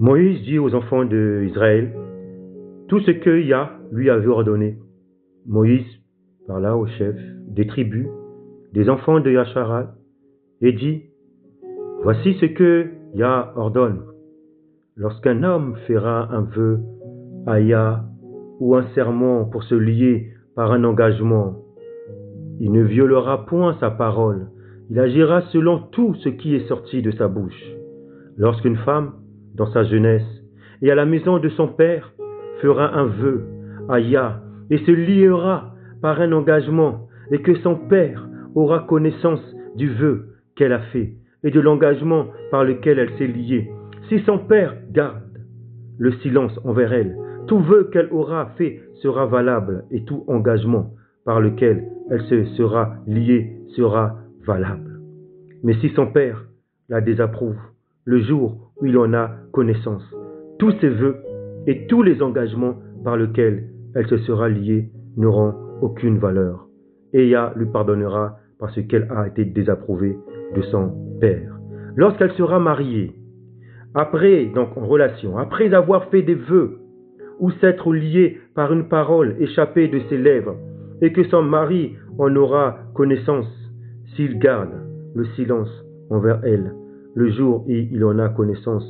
Moïse dit aux enfants d'Israël tout ce que Yah lui avait ordonné. Moïse parla aux chefs des tribus des enfants de Yasharal et dit: Voici ce que Yah ordonne. Lorsqu'un homme fera un vœu à Yah ou un serment pour se lier par un engagement, il ne violera point sa parole. Il agira selon tout ce qui est sorti de sa bouche. Lorsqu'une femme, dans sa jeunesse, et à la maison de son père, fera un vœu à Yah et se liera par un engagement, et que son père aura connaissance du vœu qu'elle a fait et de l'engagement par lequel elle s'est liée, si son père garde le silence envers elle, tout vœu qu'elle aura fait sera valable, et tout engagement par lequel elle se sera liée sera valable. Mais si son père la désapprouve, le jour où il en a connaissance, tous ses vœux et tous les engagements par lesquels elle se sera liée n'auront aucune valeur. Et Yah lui pardonnera parce qu'elle a été désapprouvée de son père. Lorsqu'elle sera mariée, après, donc en relation, après avoir fait des vœux ou s'être liée par une parole échappée de ses lèvres, et que son mari en aura connaissance, s'il garde le silence envers elle, le jour où il en a connaissance,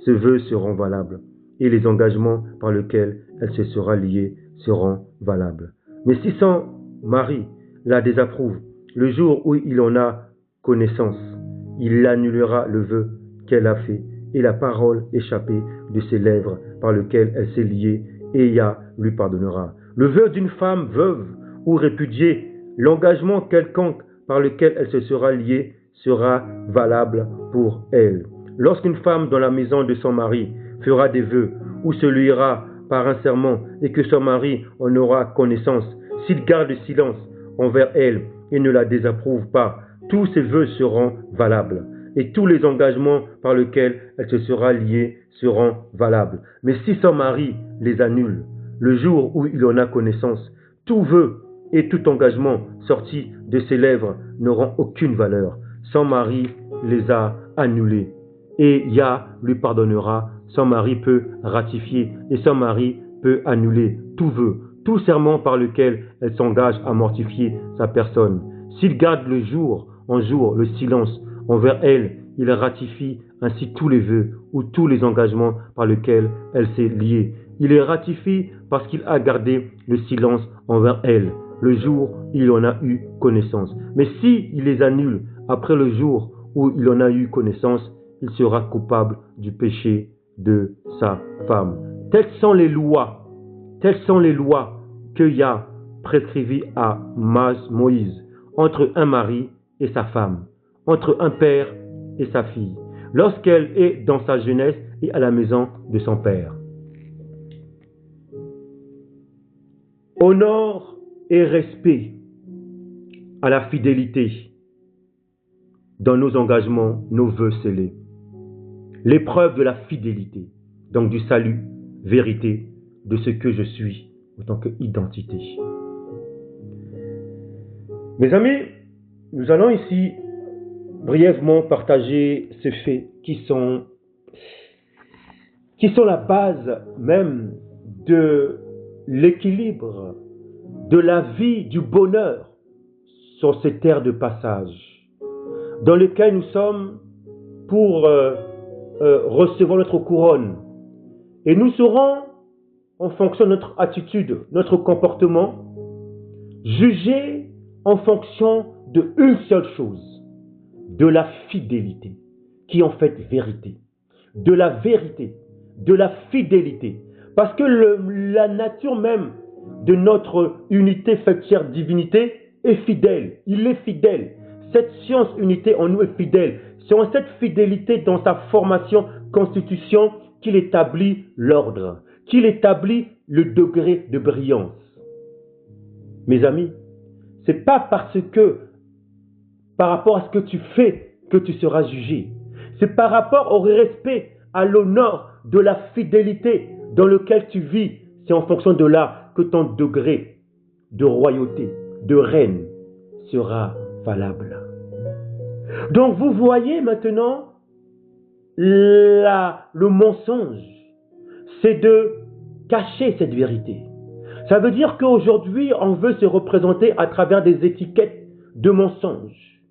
ses vœux seront valables, et les engagements par lesquels elle se sera liée seront valables. Mais si son mari la désapprouve, le jour où il en a connaissance, il annulera le vœu qu'elle a fait et la parole échappée de ses lèvres par lequel elle s'est liée, et Yah lui pardonnera. Le vœu d'une femme veuve ou répudiée, l'engagement quelconque par lequel elle se sera liée sera valable pour elle. Lorsqu'une femme dans la maison de son mari fera des vœux ou se liera par un serment et que son mari en aura connaissance, s'il garde silence envers elle et ne la désapprouve pas, tous ses vœux seront valables, et tous les engagements par lesquels elle se sera liée seront valables. Mais si son mari les annule, le jour où il en a connaissance, tout vœu et tout engagement sorti de ses lèvres n'auront aucune valeur. Son mari les a annulés, et Yah lui pardonnera. Son mari peut ratifier, et son mari peut annuler tout vœu, tout serment par lequel elle s'engage à mortifier sa personne. S'il garde le jour en jour le silence envers elle, il ratifie ainsi tous les vœux ou tous les engagements par lesquels elle s'est liée. Il les ratifie parce qu'il a gardé le silence envers elle, le jour où il en a eu connaissance. Mais si il les annule après le jour où il en a eu connaissance, il sera coupable du péché de sa femme. Telles sont les lois que Yah prescrivit à Moïse entre un mari et sa femme, entre un père et sa fille, lorsqu'elle est dans sa jeunesse et à la maison de son père. Honneur et respect à la fidélité dans nos engagements, nos vœux scellés. L'épreuve de la fidélité, donc du salut, vérité, de ce que je suis en tant qu'identité. Mes amis, nous allons ici brièvement partager ces faits qui sont la base même de l'équilibre, de la vie, du bonheur sur ces terres de passage, dans lesquelles nous sommes pour recevoir notre couronne. Et nous serons, en fonction de notre attitude, notre comportement, jugés en fonction de une seule chose, de la fidélité, qui est en fait vérité, de la vérité, de la fidélité. Parce que la nature même de notre unité faite chair divinité est fidèle, il est fidèle. Cette science unité en nous est fidèle. C'est en cette fidélité dans sa formation, constitution, qu'il établit l'ordre, qu'il établit le degré de brillance. Mes amis, c'est pas parce que, par rapport à ce que tu fais, que tu seras jugé. C'est par rapport au respect, à l'honneur de la fidélité dans lequel tu vis. C'est en fonction de là que ton degré de royauté, de reine, sera valable. Donc vous voyez maintenant le mensonge, c'est de cacher cette vérité. Ça veut dire qu'aujourd'hui, on veut se représenter à travers des étiquettes de mensonges,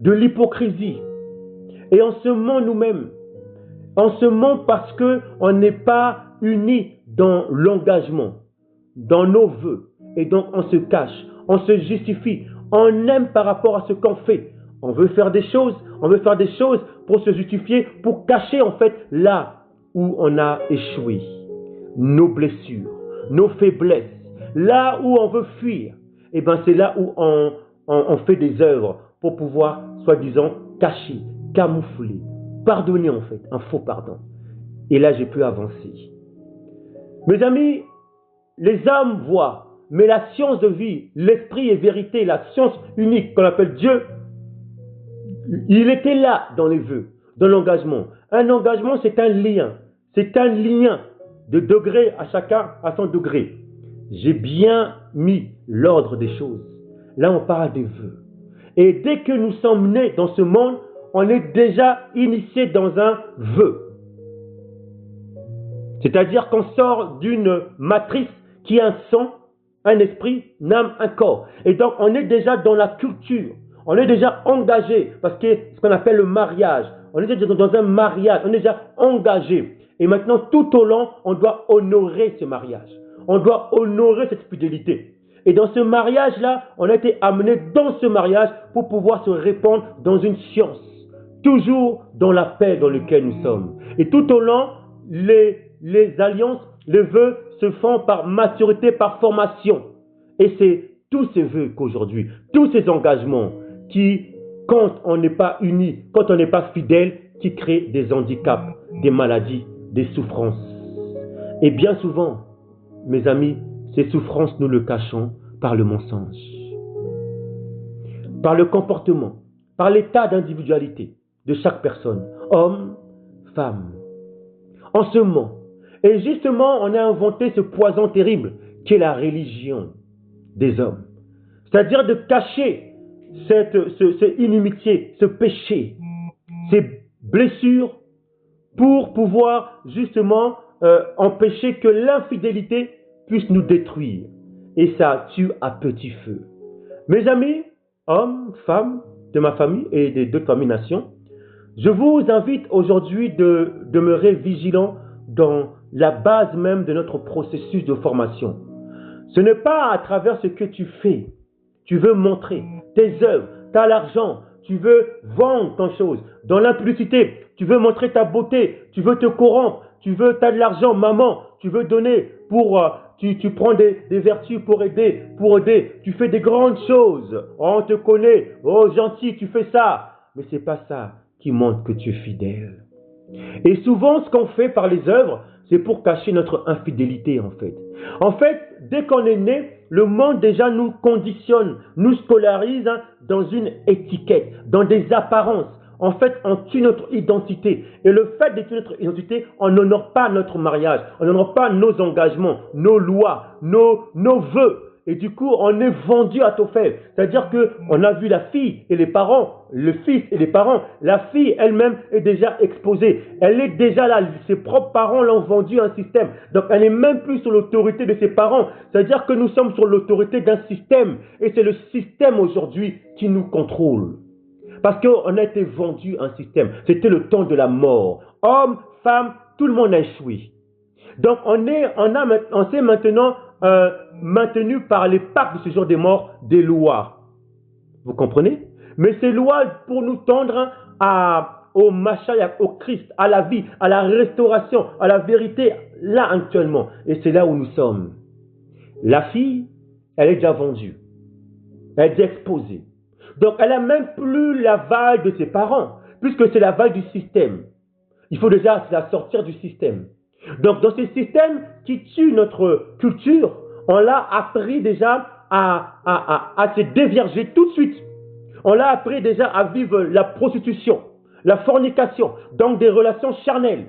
de l'hypocrisie. Et on se ment nous-mêmes. On se ment parce qu'on n'est pas unis dans l'engagement, dans nos vœux. Et donc on se cache, on se justifie, on aime par rapport à ce qu'on fait. On veut faire des choses pour se justifier, pour cacher en fait là où on a échoué. Nos blessures, nos faiblesses, là où on veut fuir. Et bien c'est là où on fait des œuvres pour pouvoir, soi-disant, cacher, camoufler, pardonner en fait, un faux pardon. Et là j'ai pu avancer. Mes amis, les hommes voient, mais la science de vie, l'esprit et vérité, la science unique qu'on appelle Dieu, il était là dans les vœux, dans l'engagement. Un engagement, c'est un lien. C'est un lien de degré à chacun à son degré. J'ai bien mis l'ordre des choses. Là, on parle des vœux. Et dès que nous sommes nés dans ce monde, on est déjà initié dans un vœu. C'est-à-dire qu'on sort d'une matrice qui est un sang, un esprit, une âme, un corps. Et donc, on est déjà dans la culture. On est déjà engagé, parce que ce qu'on appelle le mariage. On est déjà dans un mariage, on est déjà engagé. Et maintenant, tout au long, on doit honorer ce mariage. On doit honorer cette fidélité. Et dans ce mariage-là, on a été amené dans ce mariage pour pouvoir se répandre dans une science. Toujours dans la paix dans laquelle nous sommes. Et tout au long, les alliances, les vœux se font par maturité, par formation. Et c'est tous ces vœux qu'aujourd'hui, tous ces engagements qui, quand on n'est pas unis, quand on n'est pas fidèle, qui créent des handicaps, des maladies, des souffrances. Et bien souvent, mes amis, ces souffrances, nous le cachons par le mensonge, par le comportement, par l'état d'individualité de chaque personne, homme, femme. On se ment. Et justement, on a inventé ce poison terrible qui est la religion des hommes. C'est-à-dire de cacher cette inimitié, ce péché, ces blessures pour pouvoir justement empêcher que l'infidélité puisse nous détruire. Et ça tue à petit feu. Mes amis, hommes, femmes de ma famille et des deux familles nations, je vous invite aujourd'hui de demeurer vigilant dans la base même de notre processus de formation. Ce n'est pas à travers ce que tu fais. Tu veux montrer tes œuvres, tu as l'argent, tu veux vendre ton chose. Dans l'impudicité, tu veux montrer ta beauté, tu veux te corrompre, tu as de l'argent, maman, tu veux donner tu prends des vertus pour aider, tu fais des grandes choses. Oh, on te connaît, oh gentil, tu fais ça. Mais ce n'est pas ça qui montre que tu es fidèle. Et souvent, ce qu'on fait par les œuvres, c'est pour cacher notre infidélité en fait. En fait, dès qu'on est né, le monde déjà nous conditionne, nous scolarise dans une étiquette, dans des apparences. En fait, on tue notre identité. Et le fait de tuer notre identité, on n'honore pas notre mariage, on n'honore pas nos engagements, nos lois, nos vœux. Et du coup, on est vendu à Tophel. C'est-à-dire qu'on a vu la fille et les parents, le fils et les parents. La fille elle-même est déjà exposée. Elle est déjà là. Ses propres parents l'ont vendue à un système. Donc, elle n'est même plus sous l'autorité de ses parents. C'est-à-dire que nous sommes sur l'autorité d'un système. Et c'est le système aujourd'hui qui nous contrôle. Parce qu'on a été vendu à un système. C'était le temps de la mort. Hommes, femmes, tout le monde a échoué. Donc, on s'est maintenant maintenu par les pactes de ce jour des morts des lois. Vous comprenez? Mais ces lois pour nous tendre au Mashiach, au Christ, à la vie, à la restauration, à la vérité, là actuellement. Et c'est là où nous sommes. La fille, elle est déjà vendue. Elle est déjà exposée. Donc, elle n'a même plus l'aval de ses parents, puisque c'est l'aval du système. Il faut déjà la sortir du système. Donc, dans ce système qui tue notre culture, on l'a appris déjà à se dévierger tout de suite. On l'a appris déjà à vivre la prostitution, la fornication, donc des relations charnelles.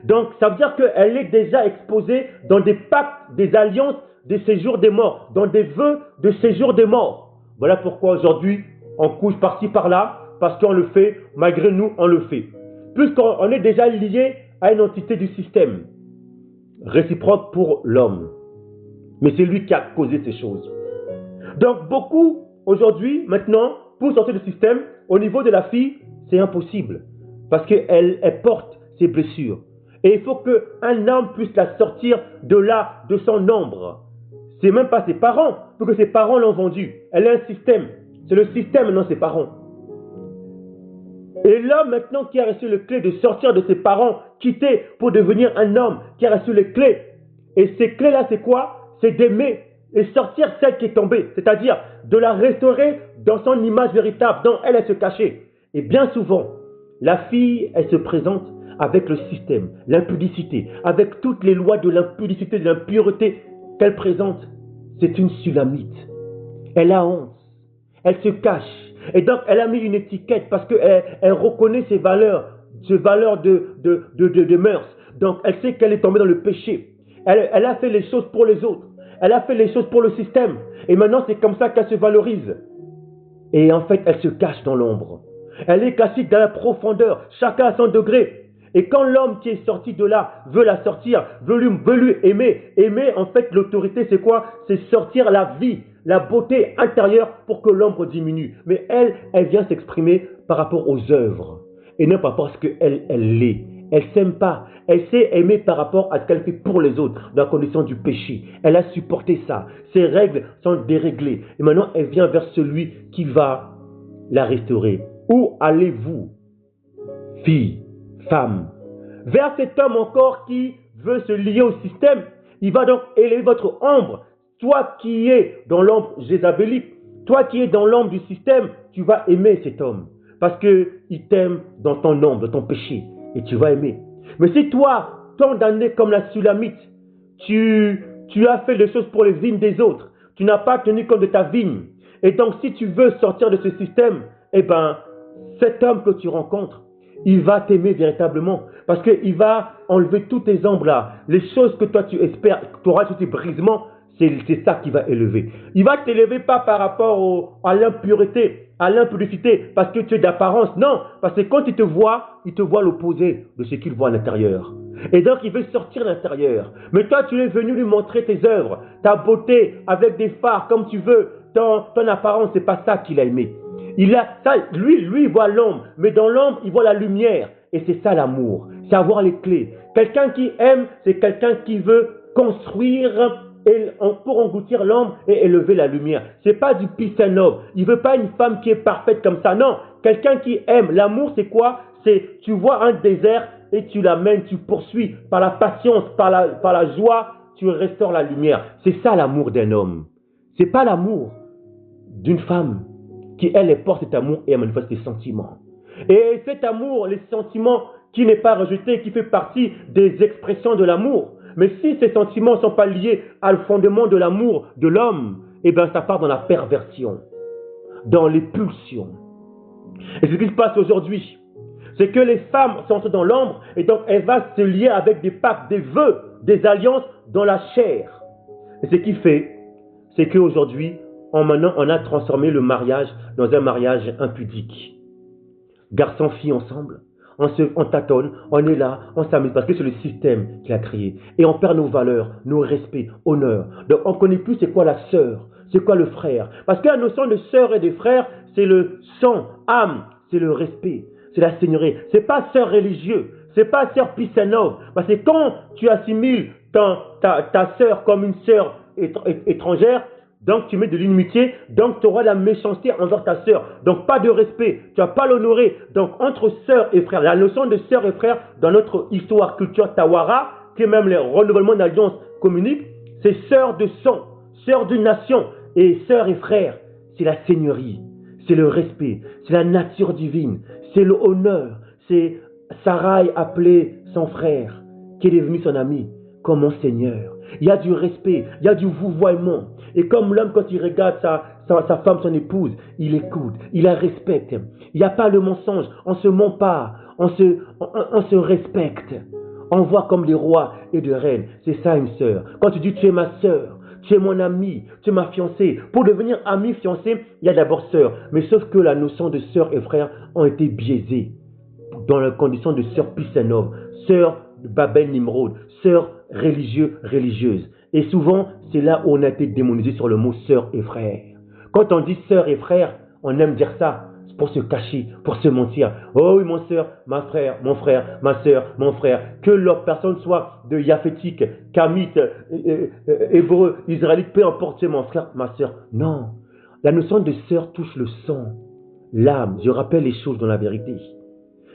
Donc, ça veut dire qu'elle est déjà exposée dans des pactes, des alliances de séjour des morts, dans des vœux de séjour des morts. Voilà pourquoi aujourd'hui, on couche par-ci par-là, parce qu'on le fait, malgré nous, on le fait. puisqu'on est déjà lié à une entité du système, réciproque pour l'homme. Mais c'est lui qui a causé ces choses. Donc beaucoup, aujourd'hui, maintenant, pour sortir du système, au niveau de la fille, c'est impossible. Parce qu'elle porte ses blessures. Et il faut qu'un homme puisse la sortir de là, de son ombre. C'est même pas ses parents, parce que ses parents l'ont vendue. Elle est un système. C'est le système, non ses parents. Et l'homme maintenant qui a reçu les clés de sortir de ses parents, quittés pour devenir un homme, qui a reçu les clés. Et ces clés-là, c'est quoi? C'est d'aimer et sortir celle qui est tombée. C'est-à-dire de la restaurer dans son image véritable, dont elle se cachée. Et bien souvent, la fille, elle se présente avec le système, l'impudicité, avec toutes les lois de l'impudicité, de l'impureté qu'elle présente. C'est une sulamite. Elle a honte. Elle se cache. Et donc, elle a mis une étiquette parce qu'elle reconnaît ses valeurs de mœurs. Donc, elle sait qu'elle est tombée dans le péché. Elle a fait les choses pour les autres. Elle a fait les choses pour le système. Et maintenant, c'est comme ça qu'elle se valorise. Et en fait, elle se cache dans l'ombre. Elle est cachée dans la profondeur. Chacun à son degré. Et quand l'homme qui est sorti de là veut la sortir, veut lui aimer. Aimer, en fait, l'autorité, c'est quoi? C'est sortir la vie, la beauté intérieure pour que l'ombre diminue. Mais elle vient s'exprimer par rapport aux œuvres. Et non pas parce qu'elle l'est. Elle ne s'aime pas. Elle sait aimer par rapport à ce qu'elle fait pour les autres, dans la condition du péché. Elle a supporté ça. Ses règles sont déréglées. Et maintenant, elle vient vers celui qui va la restaurer. Où allez-vous, fille, femme? Vers cet homme encore qui veut se lier au système. Il va donc élever votre ombre. Toi qui es dans l'ombre jézabélique, toi qui es dans l'ombre du système, tu vas aimer cet homme. Parce qu'il t'aime dans ton ombre, dans ton péché. Et tu vas aimer. Mais si toi, condamné comme la Sulamite, tu as fait des choses pour les vignes des autres, tu n'as pas tenu compte de ta vigne. Et donc si tu veux sortir de ce système, eh bien, cet homme que tu rencontres, il va t'aimer véritablement. Parce qu'il va enlever tous tes ombres là. Les choses que toi tu espères, tu auras tous tes brisements, c'est ça qui va élever. Il va t'élever pas par rapport à l'impureté, à l'impudicité, parce que tu es d'apparence. Non, parce que quand il te voit l'opposé de ce qu'il voit à l'intérieur. Et donc il veut sortir de l'intérieur. Mais toi tu es venu lui montrer tes œuvres, ta beauté, avec des phares, comme tu veux. Ton apparence, c'est pas ça qu'il a aimé. Lui, il voit l'ombre, mais dans l'ombre, il voit la lumière. Et c'est ça l'amour, c'est avoir les clés. Quelqu'un qui aime, c'est quelqu'un qui veut construire pour engloutir l'ombre et élever la lumière. C'est pas du peace and love. Il veut pas une femme qui est parfaite comme ça. Non, quelqu'un qui aime. L'amour, c'est quoi? C'est tu vois un désert et tu l'amènes, tu poursuis par la patience, par la joie, tu restaures la lumière. C'est ça l'amour d'un homme. C'est pas l'amour d'une femme qui, elle, porte cet amour et elle manifeste des sentiments. Et cet amour, les sentiments qui n'est pas rejeté, qui fait partie des expressions de l'amour. Mais si ces sentiments ne sont pas liés au fondement de l'amour de l'homme, eh bien ça part dans la perversion, dans les pulsions. Et ce qui se passe aujourd'hui, c'est que les femmes sont dans l'ombre et donc elles vont se lier avec des pactes, des vœux, des alliances dans la chair. Et ce qui fait, c'est qu'aujourd'hui, maintenant, on a transformé le mariage dans un mariage impudique. Garçon-fille ensemble, on tâtonne, on est là, on s'amuse parce que c'est le système qui a créé. Et on perd nos valeurs, nos respects, honneurs. Donc on ne connaît plus c'est quoi la sœur, c'est quoi le frère. Parce que la notion de sœur et de frère, c'est le sang, âme, c'est le respect, c'est la seigneurie. C'est pas sœur religieux, c'est pas sœur peace and love. Parce que quand tu assimiles ta sœur comme une sœur étrangère, donc tu mets de l'inimitié, donc tu auras la méchanceté envers ta sœur. Donc pas de respect, tu vas pas l'honorer. Donc entre sœur et frère, la notion de sœur et frère dans notre histoire, culture Tawara, qui est même le renouvellement d'alliance communique, c'est sœur de sang, sœur d'une nation. Et sœur et frère, c'est la seigneurie, c'est le respect, c'est la nature divine, c'est le honneur. C'est Sarai appelé son frère, qui est devenu son ami, comme mon Seigneur. Il y a du respect, il y a du vouvoiement. Et comme l'homme, quand il regarde sa femme, son épouse, il écoute, il la respecte. Il n'y a pas le mensonge, on ne se ment pas, on se respecte. On voit comme des rois et des reines. C'est ça une sœur. Quand tu dis tu es ma sœur, tu es mon ami, tu es ma fiancée. Pour devenir ami, fiancé, il y a d'abord sœur. Mais sauf que la notion de sœur et frère ont été biaisées dans la condition de sœur Pissenov, sœur de Babel Nimrod, sœur religieuse. Et souvent, c'est là où on a été démonisé sur le mot sœur et frère. Quand on dit sœur et frère, on aime dire ça pour se cacher, pour se mentir. Oh oui, mon sœur, ma frère, mon frère, ma sœur, mon frère. Que l'autre personne soit de Yafétique, Kamite, Hébreu, Israélite, peu importe, c'est mon frère, ma sœur. Non. La notion de sœur touche le sang, l'âme. Je rappelle les choses dans la vérité.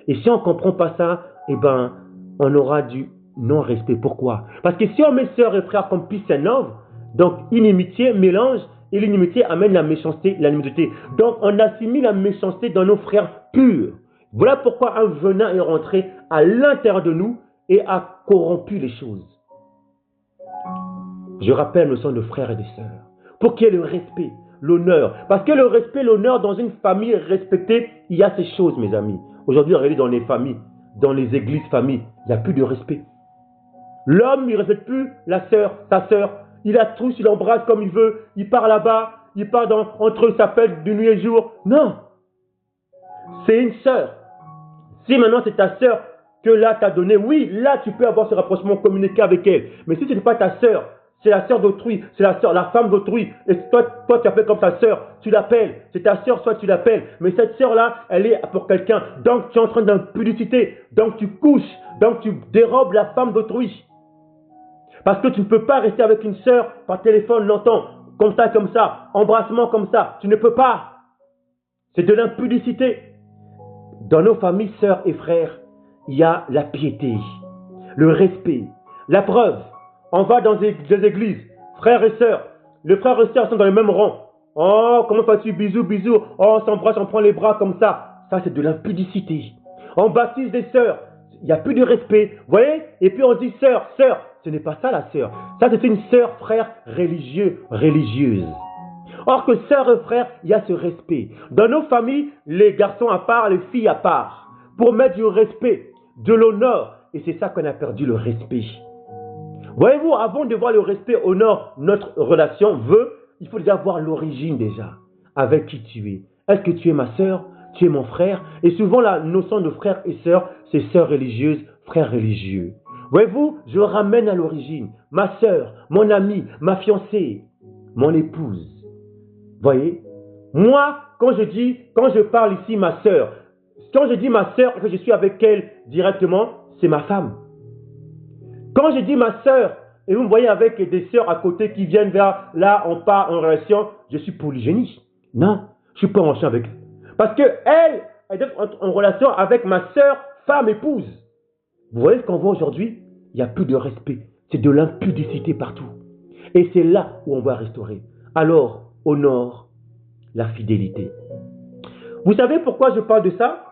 Et si on ne comprend pas ça, eh ben, on aura du non-respect. Pourquoi? Parce que si on met sœur et frère comme Pissenov, donc inimitié, mélange, et l'inimitié amène la méchanceté, l'animosité. Donc on assimile la méchanceté dans nos frères purs. Voilà pourquoi un venin est rentré à l'intérieur de nous et a corrompu les choses. Je rappelle le sang de frères et de sœurs. Pour qu'il y ait le respect, l'honneur. Parce que le respect, l'honneur dans une famille respectée, il y a ces choses, mes amis. Aujourd'hui, regardez dans les familles, dans les églises familles, il n'y a plus de respect. L'homme, il ne respecte plus la sœur, sa sœur. Il la trousse, il l'embrasse comme il veut. Il part là-bas, il part entre eux, s'appelle de nuit et jour. Non. C'est une sœur. Si maintenant c'est ta sœur que là t'as donné, oui, là tu peux avoir ce rapprochement, communiquer avec elle. Mais si ce n'est pas ta sœur, c'est la sœur d'autrui, c'est la sœur, la femme d'autrui. Et toi tu appelles comme ta sœur, tu l'appelles. C'est ta sœur, soit tu l'appelles. Mais cette sœur-là, elle est pour quelqu'un. Donc tu es en train d'impudicité. Donc tu couches. Donc tu dérobes la femme d'autrui. Parce que tu ne peux pas rester avec une sœur par téléphone longtemps, comme ça, embrassement comme ça. Tu ne peux pas. C'est de l'impudicité. Dans nos familles, sœurs et frères, il y a la piété, le respect. La preuve, on va dans des églises, frères et sœurs. Les frères et sœurs sont dans le même rang. Oh, comment vas-tu? Bisous, bisous. Oh, on s'embrasse, on prend les bras comme ça. Ça, c'est de l'impudicité. On baptise des sœurs. Il n'y a plus de respect. Vous voyez? Et puis on dit sœur, sœur. Ce n'est pas ça la sœur. Ça, c'est une sœur, frère, religieuse. Or que sœur et frère, il y a ce respect. Dans nos familles, les garçons à part, les filles à part. Pour mettre du respect, de l'honneur. Et c'est ça qu'on a perdu, le respect. Voyez-vous, avant de voir le respect, honneur, notre relation veut, il faut déjà voir l'origine déjà. Avec qui tu es. Est-ce que tu es ma sœur? Tu es mon frère? Et souvent, la notion de frère et sœur, c'est sœur religieuse, frère religieux. Voyez-vous, je ramène à l'origine. Ma sœur, mon amie, ma fiancée, mon épouse. Voyez? Moi, quand je parle ici ma sœur, quand je dis ma sœur, que je suis avec elle directement, c'est ma femme. Quand je dis ma sœur, et vous me voyez avec des sœurs à côté qui viennent vers là, on part en relation, je suis polygénie. Non, je ne suis pas en relation avec elle. Parce qu'elle est en relation avec ma sœur, femme, épouse. Vous voyez ce qu'on voit aujourd'hui? Il n'y a plus de respect. C'est de l'impudicité partout. Et c'est là où on va restaurer. Alors, honore la fidélité. Vous savez pourquoi je parle de ça?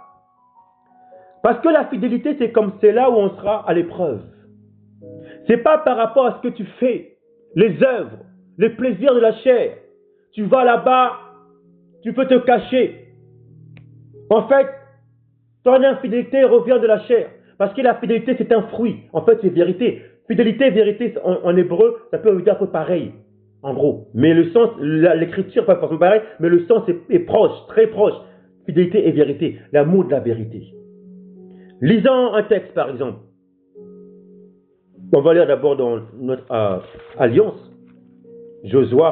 Parce que la fidélité, c'est là où on sera à l'épreuve. Ce n'est pas par rapport à ce que tu fais, les œuvres, les plaisirs de la chair. Tu vas là-bas, tu peux te cacher. En fait, ton infidélité revient de la chair. Parce que la fidélité, c'est un fruit. En fait, c'est vérité. Fidélité, vérité, en hébreu, ça peut dire un peu pareil, en gros. Mais le sens, l'écriture, pas forcément pareil, mais le sens est proche, très proche. Fidélité et vérité, l'amour de la vérité. Lisons un texte, par exemple. On va lire d'abord dans notre alliance. Josué.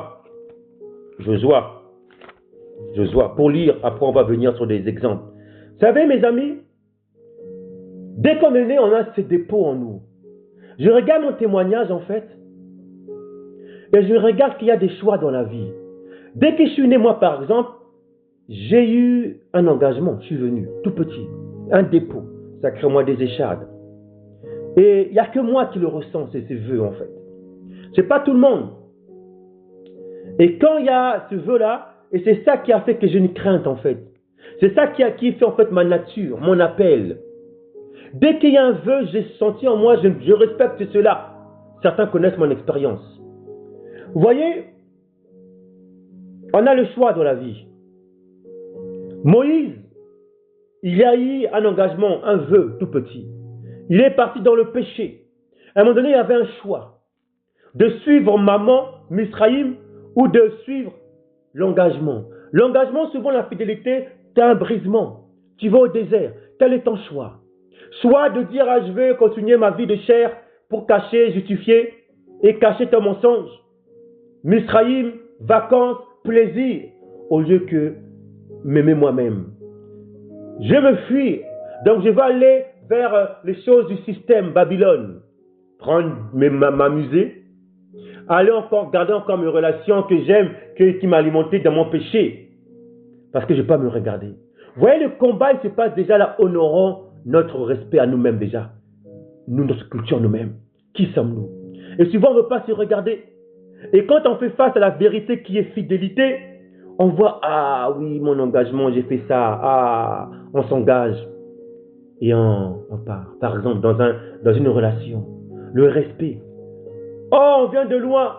Pour lire, après on va venir sur des exemples. Vous savez, mes amis, dès qu'on est né, on a ces dépôts en nous. Je regarde mon témoignage, en fait, et je regarde qu'il y a des choix dans la vie. Dès que je suis né, moi, par exemple, j'ai eu un engagement. Je suis venu, tout petit, un dépôt. Ça crée moi des échardes. Et il n'y a que moi qui le ressens, ces vœux, en fait. Ce n'est pas tout le monde. Et quand il y a ce vœu-là, et c'est ça qui a fait que j'ai une crainte, en fait. C'est ça qui fait, en fait, ma nature, mon appel. Dès qu'il y a un vœu, j'ai senti en moi, je respecte cela. Certains connaissent mon expérience. Vous voyez, on a le choix dans la vie. Moïse, il y a eu un engagement, un vœu tout petit. Il est parti dans le péché. À un moment donné, il y avait un choix. De suivre maman, Misraïm, ou de suivre l'engagement. L'engagement, souvent la fidélité, tu as un brisement. Tu vas au désert. quel est ton choix? Soit de dire, ah, je veux continuer ma vie de chair pour cacher, justifier et cacher ton mensonge. Misraïm, vacances, plaisir, au lieu que m'aimer moi-même. Je me fuis, donc je vais aller vers les choses du système Babylone. M'amuser, aller encore, garder encore mes relations que j'aime, qui m'alimentaient dans mon péché. Parce que je ne vais pas me regarder. Vous voyez, le combat, il se passe déjà là, honorant notre respect à nous-mêmes déjà. Nous, notre culture nous-mêmes. Qui sommes-nous? Et souvent, on ne veut pas se regarder. Et quand on fait face à la vérité qui est fidélité, on voit, ah oui, mon engagement, j'ai fait ça. Ah, on s'engage. Et on part. Par exemple, dans une relation. Le respect. Oh, on vient de loin.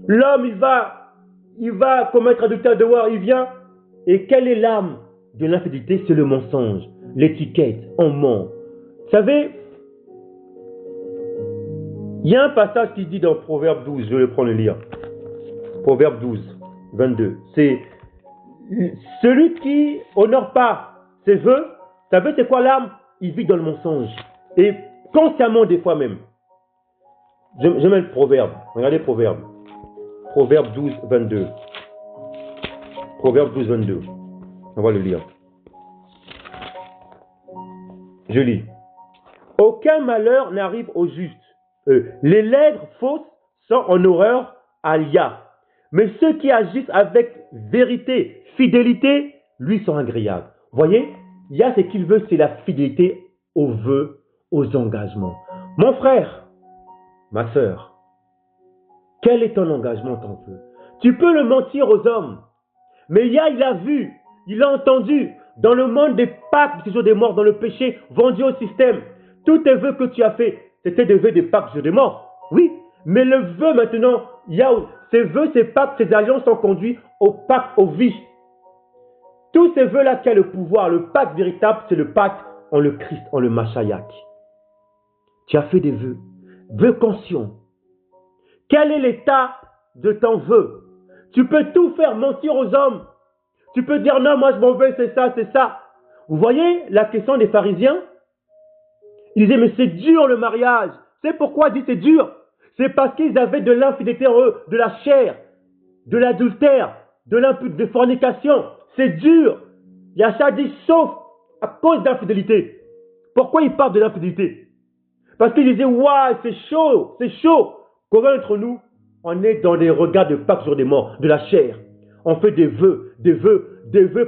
L'homme, il va commettre adultère dehors, il vient. Et quelle est l'âme de l'infidélité? C'est le mensonge, l'étiquette, on ment. Vous savez, il y a un passage qui dit dans Proverbe 12, je vais le prendre et le lire. Proverbe 12, 22. C'est celui qui honore pas ses vœux. Vous savez, c'est quoi l'âme? Il vit dans le mensonge. Et consciemment, des fois même. Je mets le proverbe. Regardez Proverbe. Proverbe 12, 22. Proverbe 12, 22. On va le lire. Je lis. Aucun malheur n'arrive au juste. Les lèvres fausses sont en horreur à Yah. Mais ceux qui agissent avec vérité, fidélité, lui sont agréables. Vous voyez, Yah, ce qu'il veut, c'est la fidélité aux vœux, aux engagements. Mon frère, ma sœur, quel est ton engagement, ton vœu? Tu peux le mentir aux hommes. Mais Yah, il a vu, il a entendu, dans le monde des Pâques, du jour des morts, dans le péché, vendu au système. Tous tes vœux que tu as faits, c'était des vœux des Pâques, du jour des morts. Oui, mais le vœu maintenant, ces vœux, ces Pâques, ces alliances sont conduits au Pâques, au vie. Tous ces vœux-là qui ont le pouvoir, le Pâques véritable, c'est le Pâques en le Christ, en le Machaïak. Tu as fait des vœux, vœux conscients. Quel est l'état de ton vœu? Tu peux tout faire, mentir aux hommes. Tu peux dire non, moi je m'en vais, c'est ça, c'est ça. Vous voyez la question des pharisiens? Ils disaient, mais c'est dur le mariage. C'est pourquoi ils disent c'est dur. C'est parce qu'ils avaient de l'infidélité en eux, de la chair, de l'adultère, de fornication. C'est dur. Yahshua dit sauf à cause de l'infidélité. Pourquoi ils parlent de l'infidélité? Parce qu'ils disaient, waouh, c'est chaud, c'est chaud. Combien d'entre nous, on est dans des regards de Pâques sur des morts, de la chair. On fait des vœux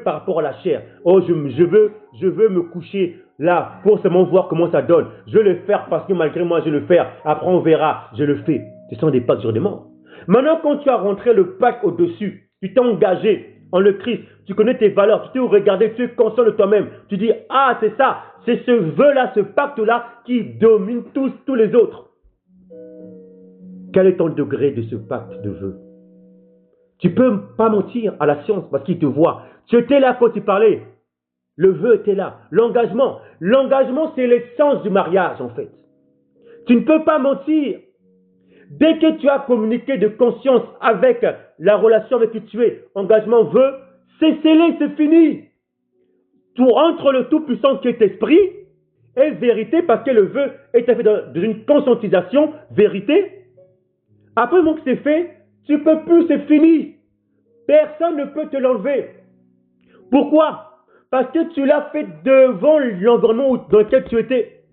par rapport à la chair. Oh, je veux me coucher là pour seulement voir comment ça donne. Je vais le faire parce que malgré moi, je vais le faire. Après, on verra. Je le fais. Ce sont des Pâques sur des morts. Maintenant, quand tu as rentré le Pâques au-dessus, tu t'es engagé en le Christ, tu connais tes valeurs, tu t'es regardé, tu es conscient de toi-même. Tu dis, ah, c'est ça, c'est ce vœu-là, ce pacte-là qui domine tous les autres. Quel est ton degré de ce pacte de vœux? Tu ne peux pas mentir à la science parce qu'il te voit. Tu étais là quand tu parlais. Le vœu était là. L'engagement. L'engagement, c'est l'essence du mariage, en fait. Tu ne peux pas mentir. Dès que tu as communiqué de conscience avec la relation avec qui tu es, engagement, vœu, c'est scellé, c'est fini. Tout entre le Tout-Puissant qui est esprit et vérité parce que le vœu est fait dans une conscientisation, vérité. Après le moment que c'est fait, tu ne peux plus, c'est fini. Personne ne peut te l'enlever. Pourquoi? Parce que tu l'as fait devant l'environnement dans lequel tu étais.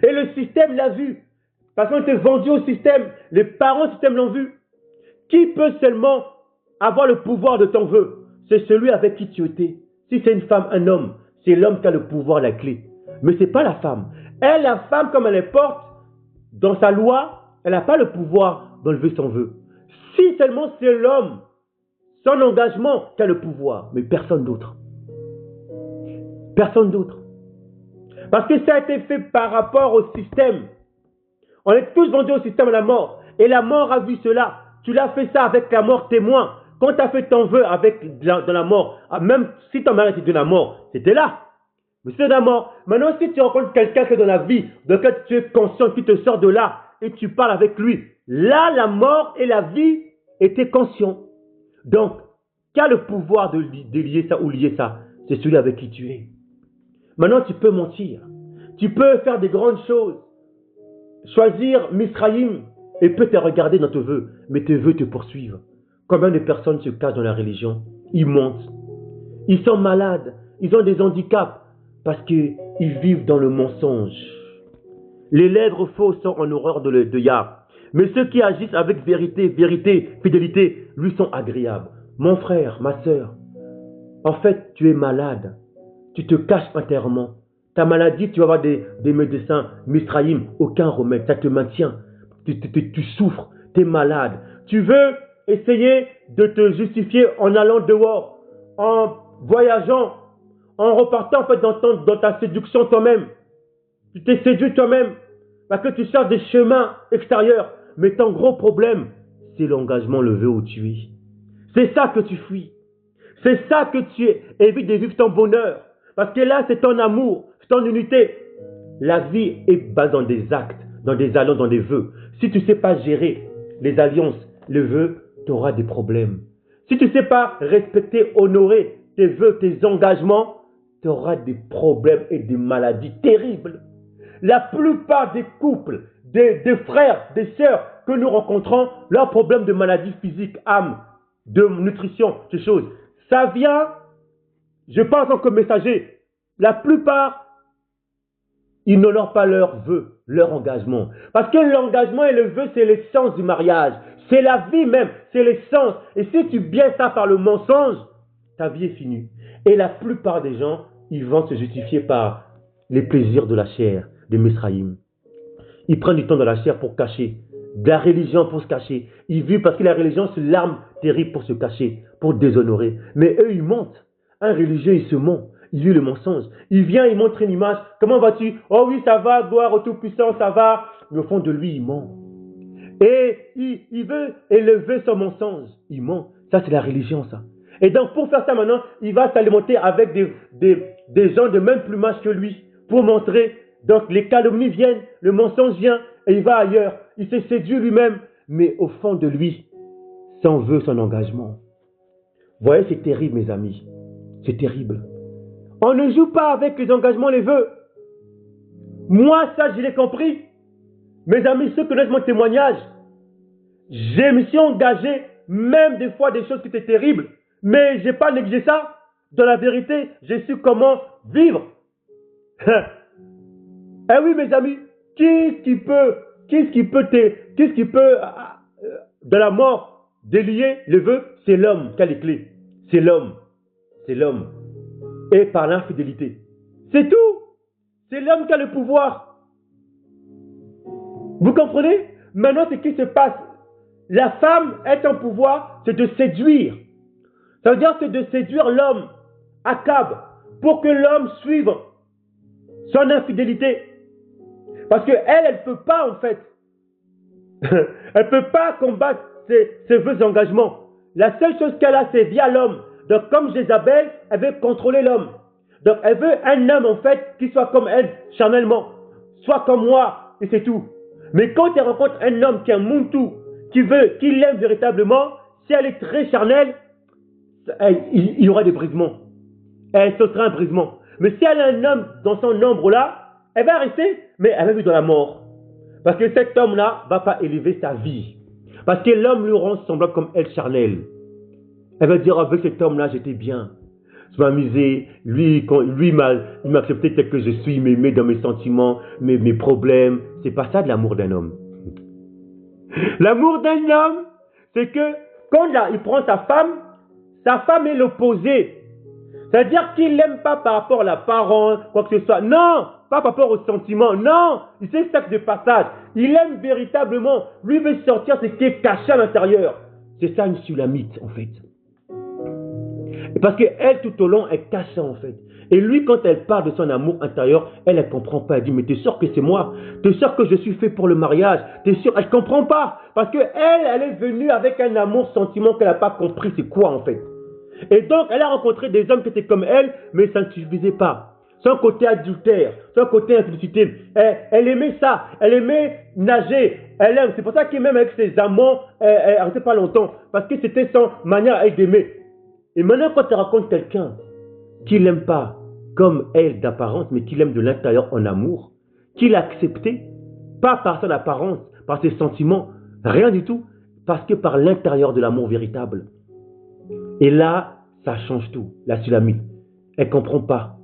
Et le système l'a vu. Parce qu'on était vendu au système. Les parents du système l'ont vu. Qui peut seulement avoir le pouvoir de ton vœu? C'est celui avec qui tu étais. Si c'est une femme, un homme, c'est l'homme qui a le pouvoir, la clé. Mais ce n'est pas la femme. Elle, la femme, comme elle est porte, dans sa loi, elle n'a pas le pouvoir d'enlever son vœu. Si seulement c'est l'homme, son engagement, qui a le pouvoir, mais personne d'autre. Personne d'autre. Parce que ça a été fait par rapport au système. On est tous vendus au système à la mort. Et la mort a vu cela. Tu l'as fait ça avec la mort témoin. Quand tu as fait ton vœu avec de la mort, même si ton mari était de la mort, c'était là. Mais c'est de la mort. Maintenant, si tu rencontres quelqu'un qui est dans la vie, de lequel tu es conscient, qui te sort de là, et tu parles avec lui, là, la mort et la vie étaient conscients. Donc, qui a le pouvoir de lier ça ou lier ça, c'est celui avec qui tu es. Maintenant, tu peux mentir. Tu peux faire des grandes choses. Choisir Misraïm et peut te regarder dans tes vœux, mais tes vœux te poursuivent. Combien de personnes se cachent dans la religion? Ils mentent. Ils sont malades. Ils ont des handicaps parce qu'ils vivent dans le mensonge. Les lèvres fausses sont en horreur de Yah. Mais ceux qui agissent avec vérité, fidélité, lui sont agréables. Mon frère, ma sœur, en fait, tu es malade. Tu te caches intérieurement. Ta maladie, tu vas avoir des médecins, Misraïm, aucun remède. Ça te maintient. Tu souffres. Tu es malade. Tu veux essayer de te justifier en allant dehors, en voyageant, en repartant en fait, dans ta séduction toi-même. Tu t'es séduit toi-même parce que tu cherches des chemins extérieurs. Mais ton gros problème, c'est l'engagement, le vœu où tu es. C'est ça que tu fuis. C'est ça que tu évites de vivre ton bonheur. Parce que là, c'est ton amour, c'est ton unité. La vie est basée dans des actes, dans des alliances, dans des vœux. Si tu ne sais pas gérer les alliances, les vœux, tu auras des problèmes. Si tu ne sais pas respecter, honorer tes vœux, tes engagements, tu auras des problèmes et des maladies terribles. La plupart des couples, des frères, des sœurs que nous rencontrons, leurs problèmes de maladies physiques, âme, de nutrition, ces choses, ça vient, je pense en tant que messager, la plupart, ils n'honorent pas leurs vœux, leur engagement. Parce que l'engagement et le vœu, c'est l'essence du mariage. C'est la vie même, c'est l'essence. Et si tu biaises ça par le mensonge, ta vie est finie. Et la plupart des gens, ils vont se justifier par les plaisirs de la chair, de Misraïm. Ils prennent du temps dans la chair pour cacher, de la religion pour se cacher. Ils vivent parce que la religion, c'est l'arme terrible pour se cacher, pour déshonorer. Mais eux, ils mentent. Un religieux, il se ment. Il vit le mensonge. Il vient, il montre une image. Comment vas-tu? Oh oui, ça va, gloire au Tout-Puissant, ça va. Mais au fond de lui, il ment. Et il veut élever son mensonge. Il ment. Ça, c'est la religion, ça. Et donc, pour faire ça maintenant, il va s'alimenter avec des gens de même plumage que lui pour montrer. Donc, les calomnies viennent, le mensonge vient et il va ailleurs. Il se séduit lui-même, mais au fond de lui, son vœu, son engagement. Vous voyez, c'est terrible, mes amis. C'est terrible. On ne joue pas avec les engagements, les vœux. Moi, ça, je l'ai compris. Mes amis, ceux qui connaissent mon témoignage, je me suis engagé, même des fois, des choses qui étaient terribles, mais je n'ai pas négligé ça. Dans la vérité, je sais comment vivre. Eh oui, mes amis, qu'est-ce qui peut, de la mort, délier le vœu? C'est l'homme qui a les clés. C'est l'homme. C'est l'homme. Et par l'infidélité. C'est tout. C'est l'homme qui a le pouvoir. Vous comprenez? Maintenant, ce qui se passe, la femme est en pouvoir, c'est de séduire. Ça veut dire c'est de séduire l'homme, Akab, pour que l'homme suive son infidélité. Parce qu'elle ne peut pas, en fait. Elle ne peut pas combattre ses vœux d'engagement. La seule chose qu'elle a, c'est via l'homme. Donc, comme Jézabel, elle veut contrôler l'homme. Donc, elle veut un homme, en fait, qui soit comme elle, charnellement. Soit comme moi, et c'est tout. Mais quand elle rencontre un homme qui est un Muntu, qui l'aime véritablement, si elle est très charnelle, il y aura des brisements. Elle sautera un brisement. Mais si elle a un homme dans son ombre-là, elle va rester, mais elle va vivre dans la mort. Parce que cet homme-là ne va pas élever sa vie. Parce que l'homme lui rend semblable comme elle charnelle. Elle va dire, avec cet homme-là, j'étais bien. Je m'amusais. Lui, il m'a accepté tel que je suis, il m'aimait dans mes sentiments, mes problèmes. C'est pas ça de l'amour d'un homme. L'amour d'un homme, c'est que quand il prend sa femme est l'opposé. C'est-à-dire qu'il l'aime pas par rapport à l'apparence, quoi que ce soit. Non, pas par rapport aux sentiments. Non, il sait ça de passage. Il aime véritablement. Lui veut sortir ce qui est caché à l'intérieur. C'est ça une sulamite, en fait. Et parce qu'elle, tout au long, elle cache ça, en fait. Et lui, quand elle parle de son amour intérieur, elle ne comprend pas. Elle dit, mais t'es sûr que c'est moi? T'es sûr que je suis fait pour le mariage? T'es sûr? Elle ne comprend pas. Parce qu'elle est venue avec un amour, sentiment qu'elle n'a pas compris c'est quoi, en fait. Et donc, elle a rencontré des hommes qui étaient comme elle, mais ça ne suffisait pas. Son côté adultère, son côté infidélité. Elle aimait ça. Elle aimait nager. Elle aime. C'est pour ça qu'elle même avec ses amants, elle ne restait pas longtemps. Parce que c'était son manière d'aimer. Et maintenant, quand tu rencontres quelqu'un qui l'aime pas comme elle d'apparence, mais qui l'aime de l'intérieur en amour, qui l'a accepté, pas par son apparence, par ses sentiments, rien du tout, parce que par l'intérieur de l'amour véritable. Et là, ça change tout, la Sulamite. Elle comprend pas.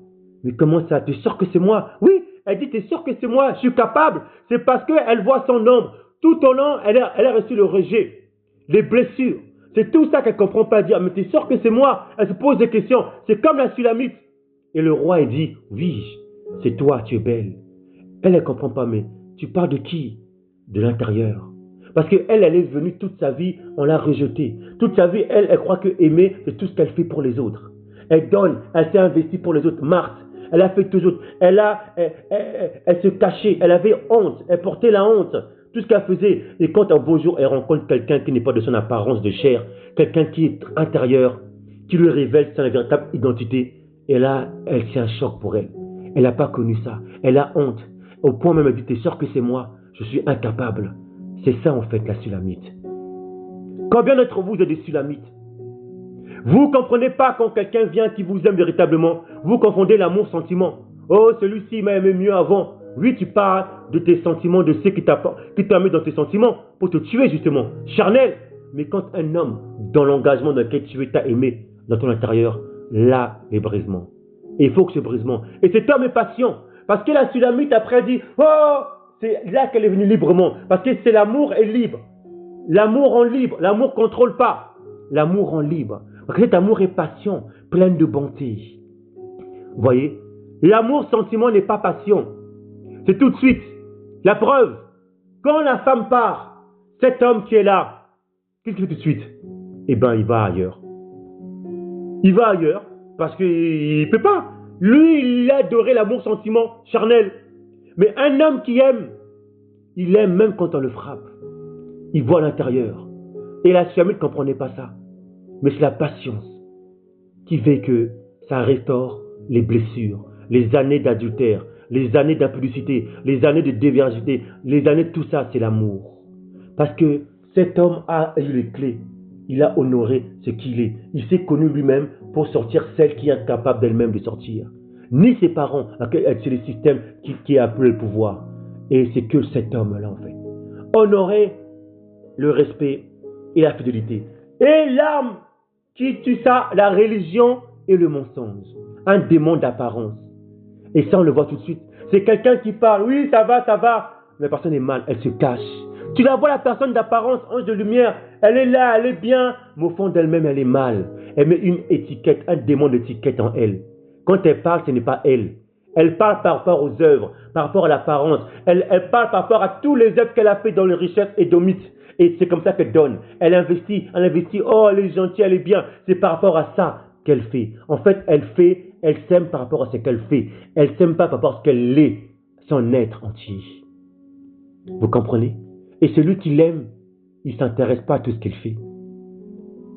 Mais comment ça? Tu es sûr que c'est moi? Oui, elle dit, tu es sûr que c'est moi? Je suis capable. C'est parce qu'elle voit son ombre. Tout au long, elle a reçu le rejet, les blessures. C'est tout ça qu'elle ne comprend pas dire. Mais tu es sûr que c'est moi? Elle se pose des questions. C'est comme la Sulamite. Et le roi, il dit, oui, c'est toi, tu es belle. Elle ne comprend pas, mais tu parles de qui? De l'intérieur. Parce qu'elle, elle est venue toute sa vie, on l'a rejetée. Toute sa vie, elle croit que aimer, c'est tout ce qu'elle fait pour les autres. Elle donne, elle s'est investie pour les autres. Marthe, elle a fait toujours. Elle se cachait, elle avait honte, elle portait la honte. Tout ce qu'elle faisait. Et quand un beau jour, elle rencontre quelqu'un qui n'est pas de son apparence de chair, quelqu'un qui est intérieur, qui lui révèle sa véritable identité. Et là, c'est un choc pour elle. Elle n'a pas connu ça. Elle a honte. Au point même, elle dit, t'es sûr que c'est moi? Je suis incapable. C'est ça en fait la Sulamite. Combien d'entre vous êtes des Sulamites? Vous ne comprenez pas quand quelqu'un vient qui vous aime véritablement. Vous confondez l'amour-sentiment. Oh, celui-ci m'a aimé mieux avant. Oui, tu parles de tes sentiments, de ce qui t'a mis dans tes sentiments pour te tuer justement. Charnel. Mais quand un homme, dans l'engagement dans lequel tu es, t'a aimé dans ton intérieur, là, les brisements. Et il faut que ce brisement. Et cet homme est patient. Parce que la Sulamite après dit, oh, c'est là qu'elle est venue librement. Parce que c'est l'amour est libre. L'amour en libre. L'amour ne contrôle pas. L'amour en libre. Parce que cet amour est patient, plein de bonté. Vous voyez? L'amour sentiment n'est pas passion. C'est tout de suite. La preuve, quand la femme part, cet homme qui est là, qu'est-ce qu'il fait tout de suite? Eh bien, il va ailleurs. Il va ailleurs parce qu'il ne peut pas. Lui, il a adoré l'amour sentiment charnel. Mais un homme qui aime, il aime même quand on le frappe. Il voit l'intérieur. Et la Sulamite ne comprenait pas ça. Mais c'est la patience qui fait que ça restaure les blessures, les années d'adultère, les années d'impudicité, les années de dévirginité, les années de tout ça, c'est l'amour. Parce que cet homme a eu les clés. Il a honoré ce qu'il est. Il s'est connu lui-même pour sortir celle qui est incapable d'elle-même de sortir. Ni ses parents, c'est le système qui a appelé le pouvoir. Et c'est que cet homme-là, en fait. Honorer le respect et la fidélité. Et l'arme qui tue ça, la religion et le mensonge. Un démon d'apparence. Et ça, on le voit tout de suite. C'est quelqu'un qui parle, oui, ça va, mais la personne est mal, elle se cache. Tu la vois, la personne d'apparence, ange de lumière, elle est là, elle est bien, mais au fond d'elle-même, elle est mal. Elle met une étiquette, un démon d'étiquette en elle. Quand elle parle, ce n'est pas elle. Elle parle par rapport aux œuvres, par rapport à l'apparence. Elle parle par rapport à tous les œuvres qu'elle a fait dans les richesses édomites. Et c'est comme ça qu'elle donne. Elle investit, oh, elle est gentille, elle est bien. C'est par rapport à ça qu'elle fait. En fait, elle s'aime par rapport à ce qu'elle fait. Elle ne s'aime pas par rapport à ce qu'elle est, son être entier. Vous comprenez? Et celui qui l'aime, il ne s'intéresse pas à tout ce qu'elle fait.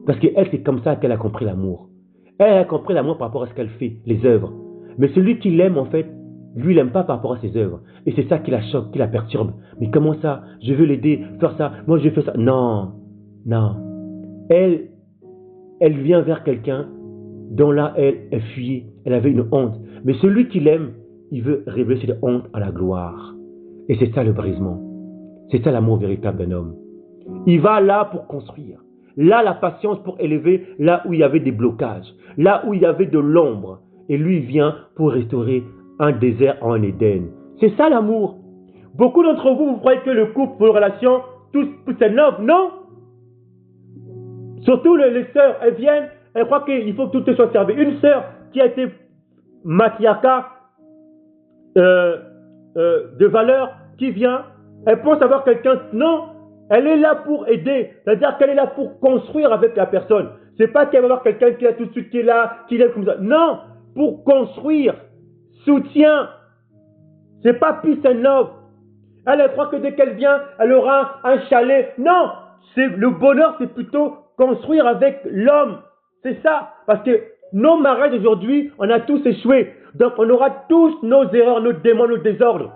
Parce qu'elle, c'est comme ça qu'elle a compris l'amour. Elle a compris l'amour par rapport à ce qu'elle fait, les œuvres. Mais celui qui l'aime, en fait, lui, il n'aime pas par rapport à ses œuvres. Et c'est ça qui la choque, qui la perturbe. Mais comment ça? Je veux l'aider, faire ça. Moi, je fais ça. Non. Elle vient vers quelqu'un dont là, elle fuyait. Elle avait une honte. Mais celui qui l'aime, il veut révéler cette honte à la gloire. Et c'est ça le brisement. C'est ça l'amour véritable d'un homme. Il va là pour construire. Là, la patience pour élever là où il y avait des blocages. Là où il y avait de l'ombre. Et lui, il vient pour restaurer un désert en Éden. C'est ça l'amour. Beaucoup d'entre vous, vous croyez que le couple, vos relations, tout c'est noble. Non. Surtout les sœurs, elles viennent, elles croient qu'il faut que tout soit servi. Une sœur qui a été matriarcat de valeur, qui vient, elle pense avoir quelqu'un. Non. Elle est là pour aider. C'est-à-dire qu'elle est là pour construire avec la personne. C'est pas qu'elle va avoir quelqu'un qui est tout de suite, qui est là, qui est comme ça. Non. Pour construire. Soutien. C'est pas peace and love. Elle croit que dès qu'elle vient, elle aura un chalet. Non. Le bonheur, c'est plutôt construire avec l'homme. C'est ça. Parce que nos mariages aujourd'hui, on a tous échoué. Donc on aura tous nos erreurs, nos démons, nos désordres.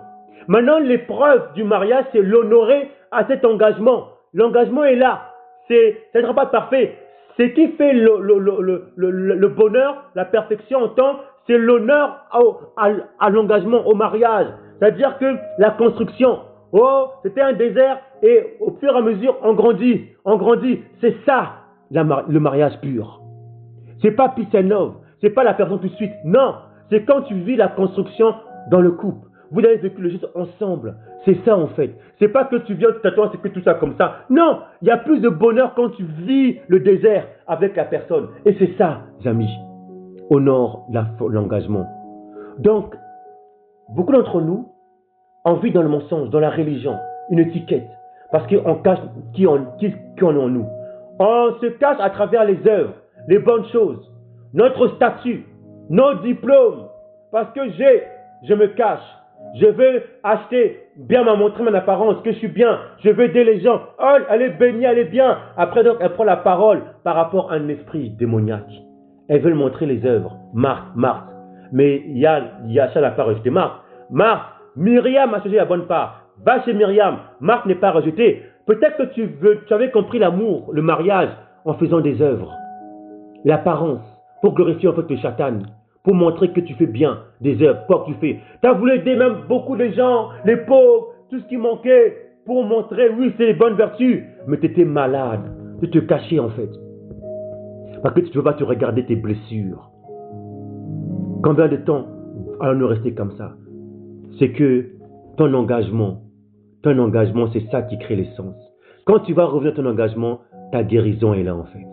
Maintenant, l'épreuve du mariage, c'est l'honorer à cet engagement. L'engagement est là. Ça ne sera pas parfait. Ce qui fait le bonheur, la perfection en temps, c'est l'honneur à l'engagement, au mariage. C'est-à-dire que la construction, oh, c'était un désert et au fur et à mesure, on grandit, on grandit. C'est ça, le mariage pur. C'est pas peace and love, c'est pas la personne tout de suite. Non, c'est quand tu vis la construction dans le couple. Vous avez vécu le geste ensemble. C'est ça en fait. C'est pas que tu viens, tu t'attends, c'est que tout ça comme ça. Non, il y a plus de bonheur quand tu vis le désert avec la personne. Et c'est ça, les amis. Honore l'engagement. Donc, beaucoup d'entre nous, on vit dans le mensonge, dans la religion, une étiquette. Parce qu'on cache qui on est en nous. On se cache à travers les œuvres, les bonnes choses, notre statut, nos diplômes. Parce que je me cache. Je veux acheter, bien me montrer mon apparence, que je suis bien. Je veux aider les gens. Oh, elle est bénie, elle est bien. Après, donc, elle prend la parole par rapport à un esprit démoniaque. Elle veut montrer les œuvres. Marthe. Mais Yachar n'a pas rejeté Marthe. Marthe, Myriam a choisi la bonne part. Va chez Myriam. Marthe n'est pas rejetée. Peut-être que tu avais compris l'amour, le mariage, en faisant des œuvres. L'apparence, pour glorifier en fait le Satan. Pour montrer que tu fais bien des œuvres, quoi que tu fais. Tu as voulu aider même beaucoup de gens, les pauvres, tout ce qui manquait, pour montrer, oui, c'est les bonnes vertus. Mais tu étais malade. Tu te cachais en fait. Parce que tu ne veux pas te regarder tes blessures. Combien de temps allons-nous rester comme ça? C'est que ton engagement, c'est ça qui crée l'essence. Quand tu vas revenir à ton engagement, ta guérison est là en fait.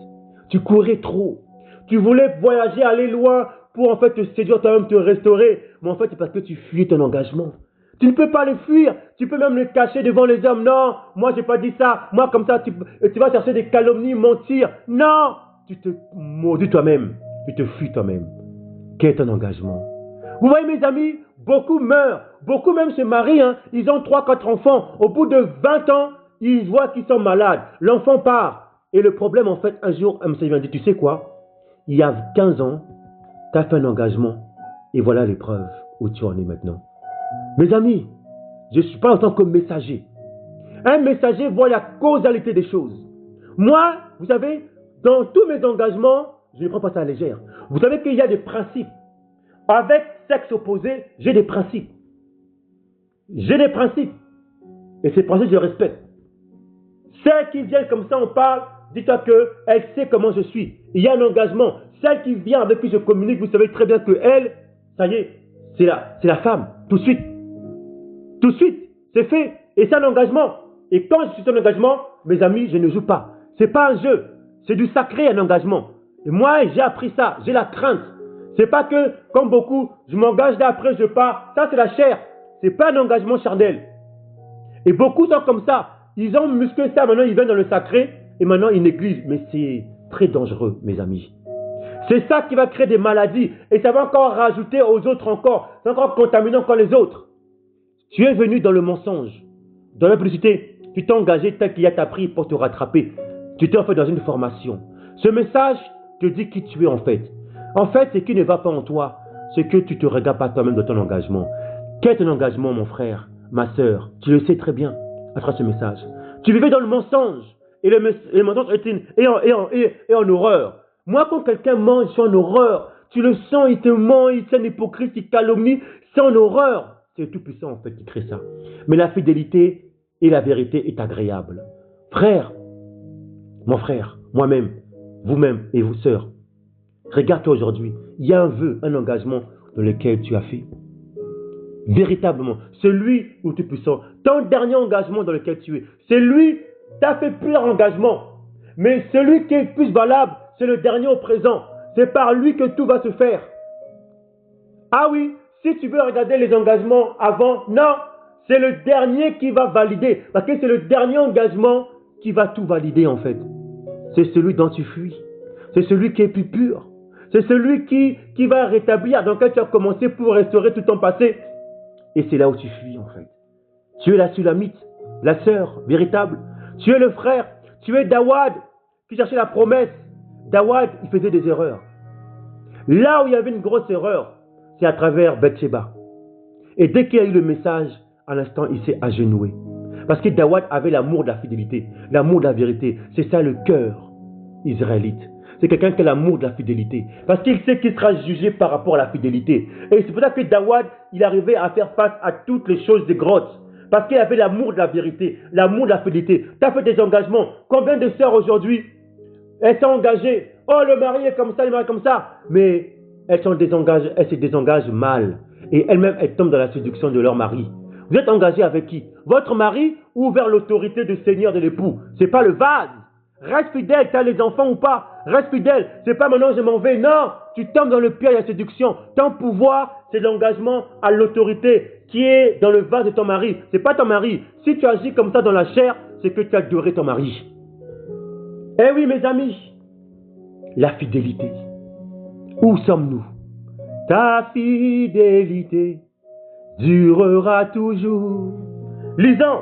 Tu courais trop. Tu voulais voyager, aller loin pour en fait te séduire toi-même, te restaurer. Mais en fait, c'est parce que tu fuis ton engagement. Tu ne peux pas le fuir. Tu peux même le cacher devant les hommes. Non, moi, j'ai pas dit ça. Moi, comme ça, tu vas chercher des calomnies, mentir. Non, tu te maudis toi-même. Tu te fuis toi-même. Quel est ton engagement? Vous voyez, mes amis, beaucoup meurent. Beaucoup même se marient. Hein. Ils ont 3-4 enfants. Au bout de 20 ans, ils voient qu'ils sont malades. L'enfant part. Et le problème, en fait, un jour, un monsieur vient dire, tu sais quoi? Il y a 15 ans, tu as fait un engagement. Et voilà l'épreuve où tu en es maintenant. Mes amis, je ne suis pas en tant que messager. Un messager voit la causalité des choses. Moi, vous savez, dans tous mes engagements, je ne prends pas ça à la légère. Vous savez qu'il y a des principes. Avec sexe opposé, j'ai des principes. J'ai des principes. Et ces principes, je les respecte. Celles qui viennent comme ça, on parle, dis-toi qu'elle sait comment je suis. Il y a un engagement. Celle qui vient avec qui je communique, vous savez très bien qu'elle, ça y est, c'est la femme. Tout de suite. Tout de suite. C'est fait. Et c'est un engagement. Et quand je suis sur un engagement, mes amis, je ne joue pas. Ce n'est pas un jeu. C'est du sacré, un engagement. Et moi, j'ai appris ça. J'ai la crainte. C'est pas que, comme beaucoup, je m'engage là, après je pars. Ça, c'est la chair. C'est pas un engagement charnel. Et beaucoup sont comme ça. Ils ont musclé ça, maintenant ils viennent dans le sacré. Et maintenant ils négligent. Mais c'est très dangereux, mes amis. C'est ça qui va créer des maladies. Et ça va encore rajouter aux autres encore. C'est encore contaminer encore les autres. Tu es venu dans le mensonge. Dans la publicité. Tu t'es engagé tel qu'il y a ta pris pour te rattraper. Tu t'es en fait dans une formation. Ce message te dit qui tu es en fait. En fait, ce qui ne va pas en toi, c'est que tu ne te regardes pas toi-même de ton engagement. Quel est ton engagement, mon frère, ma soeur? Tu le sais très bien à travers ce message. Tu vivais dans le mensonge. Et le mensonge est en horreur. Moi, quand quelqu'un ment, je suis en horreur. Tu le sens, il te ment, il est un hypocrite, il calomnie. C'est en horreur. C'est le Tout-Puissant, en fait, qui crée ça. Mais la fidélité et la vérité est agréable. Frère, mon frère, moi-même, vous-même et vous, sœurs, regarde-toi aujourd'hui. Il y a un vœu, un engagement dans lequel tu as fait. Véritablement, celui où tu es puissant, ton dernier engagement dans lequel tu es, c'est lui, tu as fait plusieurs engagements, mais celui qui est le plus valable, c'est le dernier au présent. C'est par lui que tout va se faire. Ah oui, si tu veux regarder les engagements avant, non, c'est le dernier qui va valider, parce que c'est le dernier engagement qui va tout valider en fait. C'est celui dont tu fuis, c'est celui qui est plus pur, c'est celui qui va rétablir, dans lequel tu as commencé pour restaurer tout ton passé. Et c'est là où tu fuis en fait. Tu es la Sulamite, la sœur véritable. Tu es le frère. Tu es Dawad qui cherchait la promesse. Dawad, il faisait des erreurs. Là où il y avait une grosse erreur, c'est à travers Bathsheba. Et dès qu'il a eu le message, à l'instant, il s'est agenouillé. Parce que Dawad avait l'amour de la fidélité, l'amour de la vérité. C'est ça le cœur. israélite. C'est quelqu'un qui a l'amour de la fidélité. Parce qu'il sait qu'il sera jugé par rapport à la fidélité. Et c'est pour ça que Dawad, il arrivait à faire face à toutes les choses des grottes. Parce qu'il avait l'amour de la vérité, l'amour de la fidélité. Tu as fait des engagements. Combien de sœurs aujourd'hui, elles sont engagées? Oh, le mari est comme ça, le mari est comme ça. Mais elles se désengagent mal. Et elles-mêmes, elles tombent dans la séduction de leur mari. Vous êtes engagé avec qui? Votre mari ou vers l'autorité du Seigneur de l'époux? Ce n'est pas le vase. Reste fidèle, tu as les enfants ou pas. Reste fidèle. Ce n'est pas maintenant je m'en vais. Non, tu tombes dans le piège de la séduction. Ton pouvoir, c'est l'engagement à l'autorité qui est dans le vase de ton mari. Ce n'est pas ton mari. Si tu agis comme ça dans la chair, c'est que tu as adoré ton mari. Eh oui, mes amis, la fidélité. Où sommes-nous? Ta fidélité durera toujours. Lisons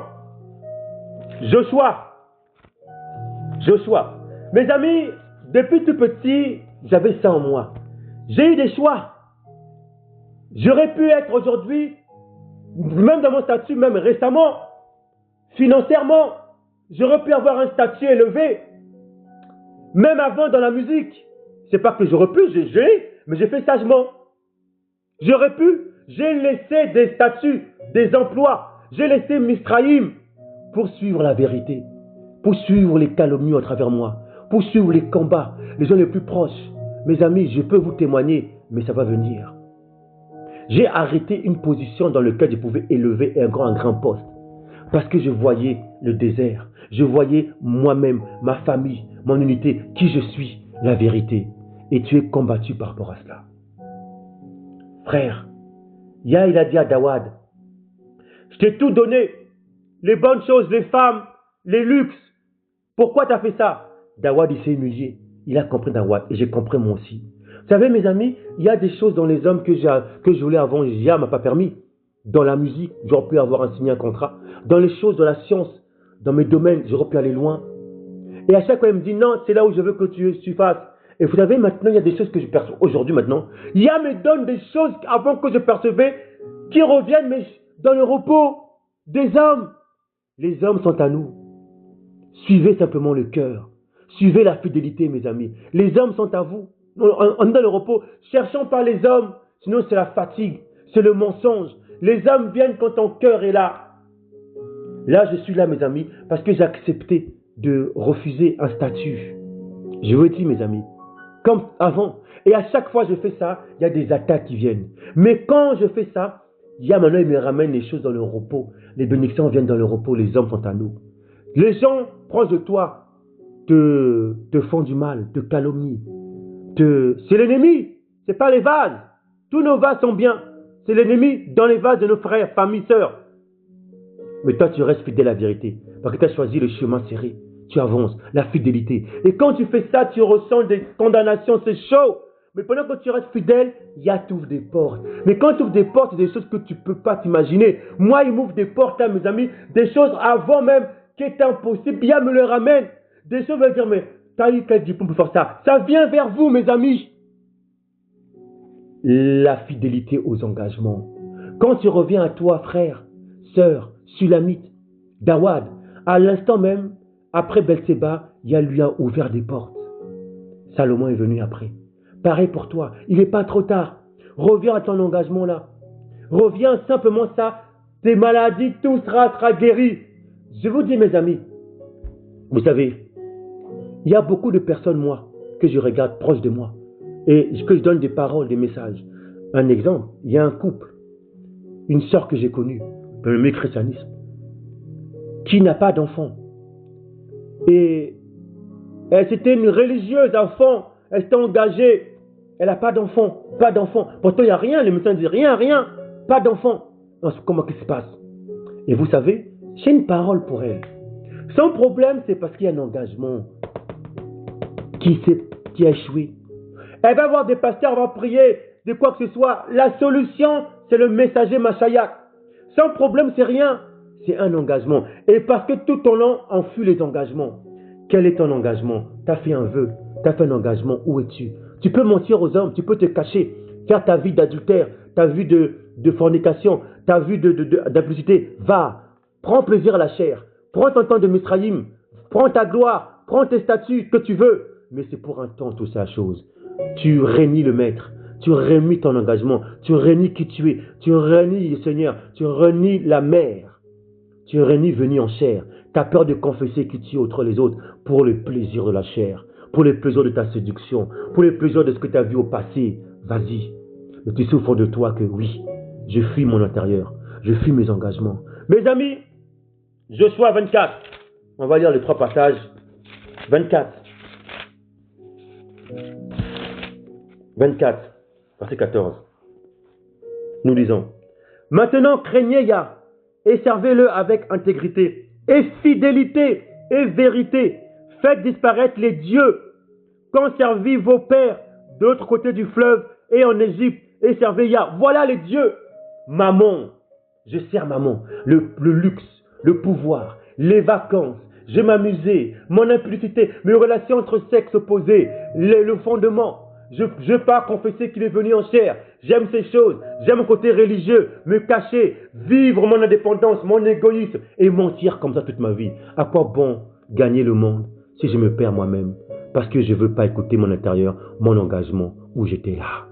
Joshua. Mes amis, depuis tout petit, j'avais ça en moi. J'ai eu des choix. J'aurais pu être aujourd'hui, même dans mon statut, même récemment, financièrement, j'aurais pu avoir un statut élevé. Même avant dans la musique. C'est pas que j'aurais pu, mais j'ai fait sagement. J'aurais pu, j'ai laissé des statuts, des emplois, j'ai laissé Misraïm pour suivre la vérité, pour suivre les calomnies à travers moi, pour suivre les combats, les gens les plus proches. Mes amis, je peux vous témoigner, mais ça va venir. J'ai arrêté une position dans laquelle je pouvais élever un grand poste. Parce que je voyais le désert, je voyais moi-même, ma famille, mon unité, qui je suis, la vérité. Et tu es combattu par rapport à cela. Frère, il a dit à Dawad, je t'ai tout donné, les bonnes choses, les femmes, les luxes. Pourquoi tu as fait ça? Dawad, il s'est humilié. Il a compris Dawad et j'ai compris moi aussi. Vous savez, mes amis, il y a des choses dans les hommes que je voulais avant, Gia ne m'a pas permis. Dans la musique, j'aurais pu avoir signé un contrat. Dans les choses de la science, dans mes domaines, j'aurais pu aller loin. Et à chaque fois, il me dit, non, c'est là où je veux que tu fasses. Et vous savez, maintenant, il y a des choses que je perçois. Aujourd'hui, maintenant, il me donne des choses avant que je percevais qui reviennent mais dans le repos des hommes. Les hommes sont à nous. Suivez simplement le cœur. Suivez la fidélité, mes amis. Les hommes sont à vous. On est dans le repos. Cherchons pas les hommes, sinon c'est la fatigue, c'est le mensonge. Les hommes viennent quand ton cœur est là. Là, je suis là, mes amis, parce que j'ai accepté de refuser un statut. Je vous dis, mes amis, comme avant. Et à chaque fois que je fais ça, il y a des attaques qui viennent. Mais quand je fais ça, maintenant, il me ramène les choses dans le repos. Les bénédictions viennent dans le repos, les hommes sont à nous. Les gens proches de toi te font du mal, te calomnient. C'est l'ennemi, ce n'est pas les vases. Tous nos vases sont bien. C'est l'ennemi dans les vases de nos frères, familles, sœurs. Mais toi, tu restes fidèle à la vérité. Parce que tu as choisi le chemin serré. Tu avances, la fidélité. Et quand tu fais ça, tu ressens des condamnations, c'est chaud. Mais pendant que tu restes fidèle, il y a tout des portes. Mais quand tu ouvres des portes, c'est des choses que tu ne peux pas t'imaginer. Moi, il m'ouvre des portes, mes amis, des choses avant même qui étaient impossibles. Il me le ramène. Des choses, je vais dire, mais tu as eu quel diplôme pour faire ça? Ça vient vers vous, mes amis. La fidélité aux engagements. Quand tu reviens à toi, frère, sœur, Sulamite, Dawad, à l'instant même, après Belséba, lui a ouvert des portes. Salomon est venu après. Pareil pour toi, il n'est pas trop tard. Reviens à ton engagement là. Reviens simplement ça. Tes maladies, tout sera guéri. Je vous dis, mes amis, vous savez, il y a beaucoup de personnes, moi, que je regarde proches de moi. Et que je donne des paroles, des messages. Un exemple, il y a un couple, une sœur que j'ai connue, dans le christianisme, qui n'a pas d'enfant. Et c'était une religieuse à fond, elle s'est engagée, elle n'a pas d'enfant, pas d'enfant. Pourtant, il n'y a rien, les médecins disent rien, pas d'enfant. Comment ça se passe? Et vous savez, j'ai une parole pour elle. Son problème, c'est parce qu'il y a un engagement qui a échoué. Elle va voir des pasteurs, elle va prier, de quoi que ce soit. La solution, c'est le messager Machayak. Son problème, c'est rien. C'est un engagement. Et parce que tout ton long, on fuit les engagements. Quel est ton engagement? Tu as fait un vœu, tu as fait un engagement. Où es-tu? Tu peux mentir aux hommes, tu peux te cacher, faire ta vie d'adultère, ta vie de fornication, ta vie d'impudicité. Va, prends plaisir à la chair. Prends ton temps de Misraïm. Prends ta gloire, prends tes statuts que tu veux. mais c'est pour un temps toute sa chose. Tu renies le maître, tu renies ton engagement, tu renies qui tu es, tu renies le Seigneur, tu renies la mère, tu renies venir en chair. Tu as peur de confesser qui tu es autre les autres pour le plaisir de la chair, pour le plaisir de ta séduction, pour le plaisir de ce que tu as vu au passé. Vas-y, mais tu sais au fond de toi que oui, je fuis mon intérieur, je fuis mes engagements. Mes amis, Joshua 24, on va lire les 3 passages. 24, verset 14. Nous lisons. Maintenant, craignez Yah et servez-le avec intégrité et fidélité et vérité. Faites disparaître les dieux qu'ont servi vos pères de l'autre côté du fleuve et en Égypte et servez Yah. Voilà les dieux. Mammon, je sers Mammon, le luxe, le pouvoir, les vacances. Je m'amusais, mon impudicité, mes relations entre sexes opposés, le fondement. Je pars confesser qu'il est venu en chair. J'aime ces choses. J'aime mon côté religieux, me cacher, vivre mon indépendance, mon égoïsme et mentir comme ça toute ma vie. À quoi bon gagner le monde si je me perds moi-même? Parce que je ne veux pas écouter mon intérieur, mon engagement où j'étais là.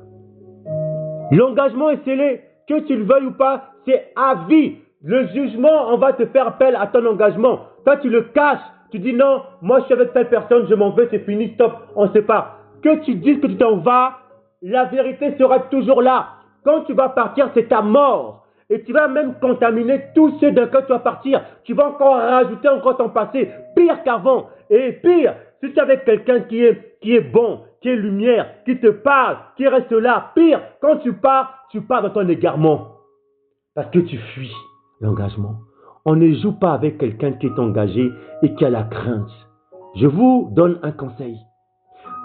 L'engagement est scellé, que tu le veuilles ou pas, c'est à vie. Le jugement, on va te faire appel à ton engagement. Toi, tu le caches. Tu dis non, moi je suis avec telle personne, je m'en vais, c'est fini, stop, on se sépare. Que tu dises que tu t'en vas, la vérité sera toujours là. Quand tu vas partir, c'est ta mort. Et tu vas même contaminer tous ceux d'un cas tu vas partir. Tu vas encore rajouter encore ton passé, pire qu'avant. Et pire, si tu es avec quelqu'un qui est bon, qui est lumière, qui te parle, qui reste là, pire, quand tu pars dans ton égarement. Parce que tu fuis l'engagement. On ne joue pas avec quelqu'un qui est engagé et qui a la crainte. Je vous donne un conseil.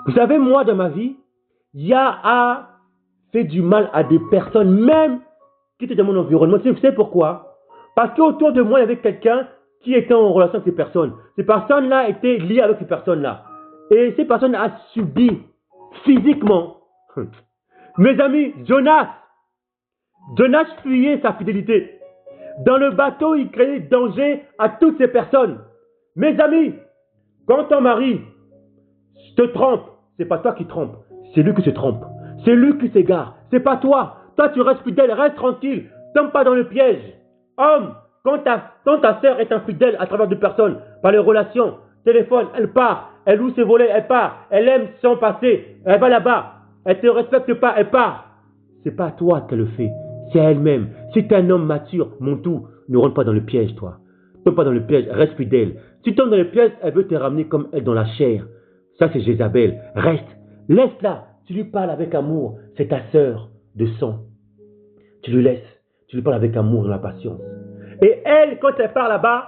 Vous savez, moi, dans ma vie, Yah a fait du mal à des personnes, même qui étaient dans mon environnement. Vous savez pourquoi? Parce qu'autour de moi, il y avait quelqu'un qui était en relation avec ces personnes. Ces personnes-là étaient liées avec ces personnes-là. Et ces personnes ont subi physiquement. Mes amis, Jonas fuyait sa fidélité. Dans le bateau, il créait danger à toutes ces personnes. Mes amis, quand ton mari te trompe, c'est pas toi qui trompe, c'est lui qui se trompe. C'est lui qui s'égare, c'est pas toi. Toi, tu restes fidèle, reste tranquille, tombe pas dans le piège. Homme, quand ta sœur est infidèle à travers deux personnes, par les relations, téléphone, elle part, elle loue ses volets, elle part, elle aime son passé, elle va là-bas, elle te respecte pas, elle part. C'est pas toi qu'elle le fait, c'est elle-même. Si tu es un homme mature, mon tout, ne rentre pas dans le piège, toi. Ne tombe pas dans le piège, reste fidèle. Si tu tombes dans le piège, elle veut te ramener comme elle dans la chair. Ça, c'est Jézabel. Reste, laisse-la. Tu lui parles avec amour. C'est ta sœur de sang. Tu lui laisses. Tu lui parles avec amour et la patience. Et elle, quand elle part là-bas,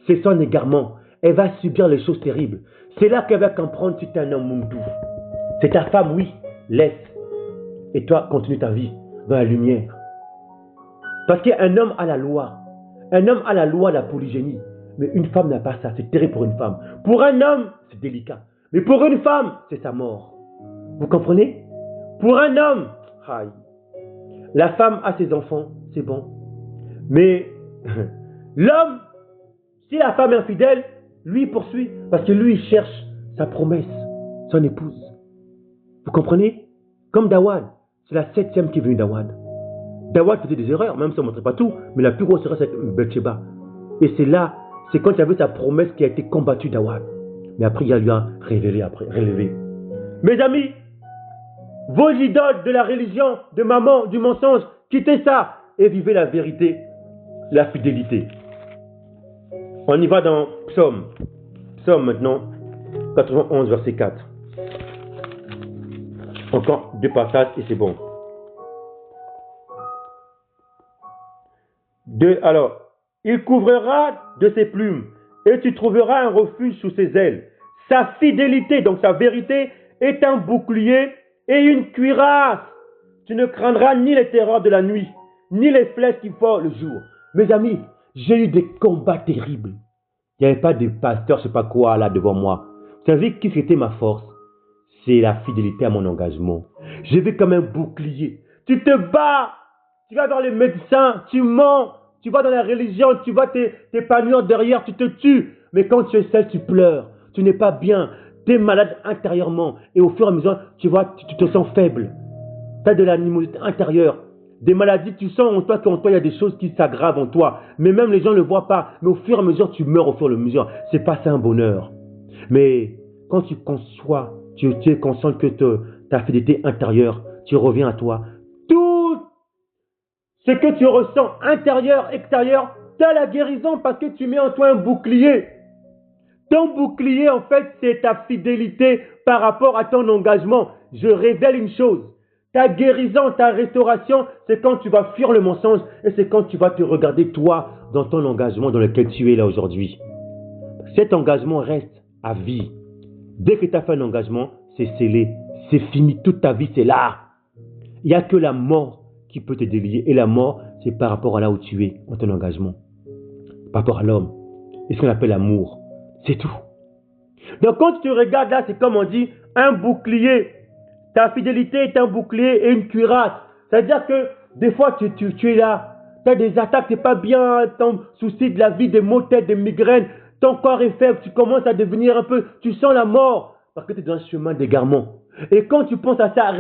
c'est son égarement. Elle va subir les choses terribles. C'est là qu'elle va comprendre si tu es un homme mundou. C'est ta femme, oui. Laisse. Et toi, continue ta vie dans la lumière. Parce qu'un homme a la loi. Un homme a la loi de la polygénie. Mais une femme n'a pas ça. C'est terrible pour une femme. Pour un homme, c'est délicat. Mais pour une femme, c'est sa mort. Vous comprenez? Pour un homme, aïe. La femme a ses enfants, c'est bon. Mais l'homme, si la femme est infidèle, lui poursuit. Parce que lui, il cherche sa promesse, son épouse. Vous comprenez? Comme Dawad. C'est la 7e qui est venue Dawad. Dawad faisait des erreurs, même si on ne montrait pas tout. Mais la plus grosse erreur, c'est Bathsheba. Et c'est là, c'est quand il y avait sa promesse qui a été combattue Dawad. Mais après, il lui a relevé. Mes amis, vos idoles de la religion, de maman, du mensonge, quittez ça et vivez la vérité, la fidélité. On y va dans Psaume. Psaume maintenant, 91, verset 4. Encore 2 passages et c'est bon. Alors, il couvrira de ses plumes et tu trouveras un refuge sous ses ailes. Sa fidélité, donc sa vérité, est un bouclier et une cuirasse. Tu ne craindras ni les terreurs de la nuit, ni les flèches qui volent le jour. Mes amis, j'ai eu des combats terribles. Il n'y avait pas de pasteur, je ne sais pas quoi, là devant moi. Vous savez qui c'était ma force? C'est la fidélité à mon engagement. Je vais comme un bouclier. Tu te bats, tu vas dans les médecins, tu mens, tu vas dans la religion, tu vas t'épanouir derrière, tu te tues. Mais quand tu es seul, tu pleures. Tu n'es pas bien. Tu es malade intérieurement. Et au fur et à mesure, tu vois, tu te sens faible. Tu as de l'animosité intérieure. Des maladies, tu sens en toi qu'en toi, il y a des choses qui s'aggravent en toi. Mais même les gens ne le voient pas. Mais au fur et à mesure, tu meurs au fur et à mesure. C'est pas ça un bonheur. Mais quand tu conçois, tu es conscient que ta fidélité intérieure, tu reviens à toi. Tout ce que tu ressens, intérieur, extérieur, tu as la guérison parce que tu mets en toi un bouclier. Ton bouclier, en fait, c'est ta fidélité par rapport à ton engagement. Je révèle une chose. Ta guérison, ta restauration, c'est quand tu vas fuir le mensonge et c'est quand tu vas te regarder toi dans ton engagement dans lequel tu es là aujourd'hui. Cet engagement reste à vie. Dès que tu as fait un engagement, c'est scellé. C'est fini. Toute ta vie, c'est là. Il n'y a que la mort qui peut te délier. Et la mort, c'est par rapport à là où tu es, en ton engagement. Par rapport à l'homme. Et ce qu'on appelle l'amour. C'est tout. Donc quand tu te regardes là, c'est comme on dit, un bouclier. Ta fidélité est un bouclier et une cuirasse. C'est-à-dire que des fois, tu es là. Tu as des attaques, tu n'es pas bien. Ton souci de la vie, des maux de tête, des migraines. Ton corps est faible. Tu commences à devenir un peu... Tu sens la mort. Parce que tu es dans un chemin d'égarement. Et quand tu penses à ça,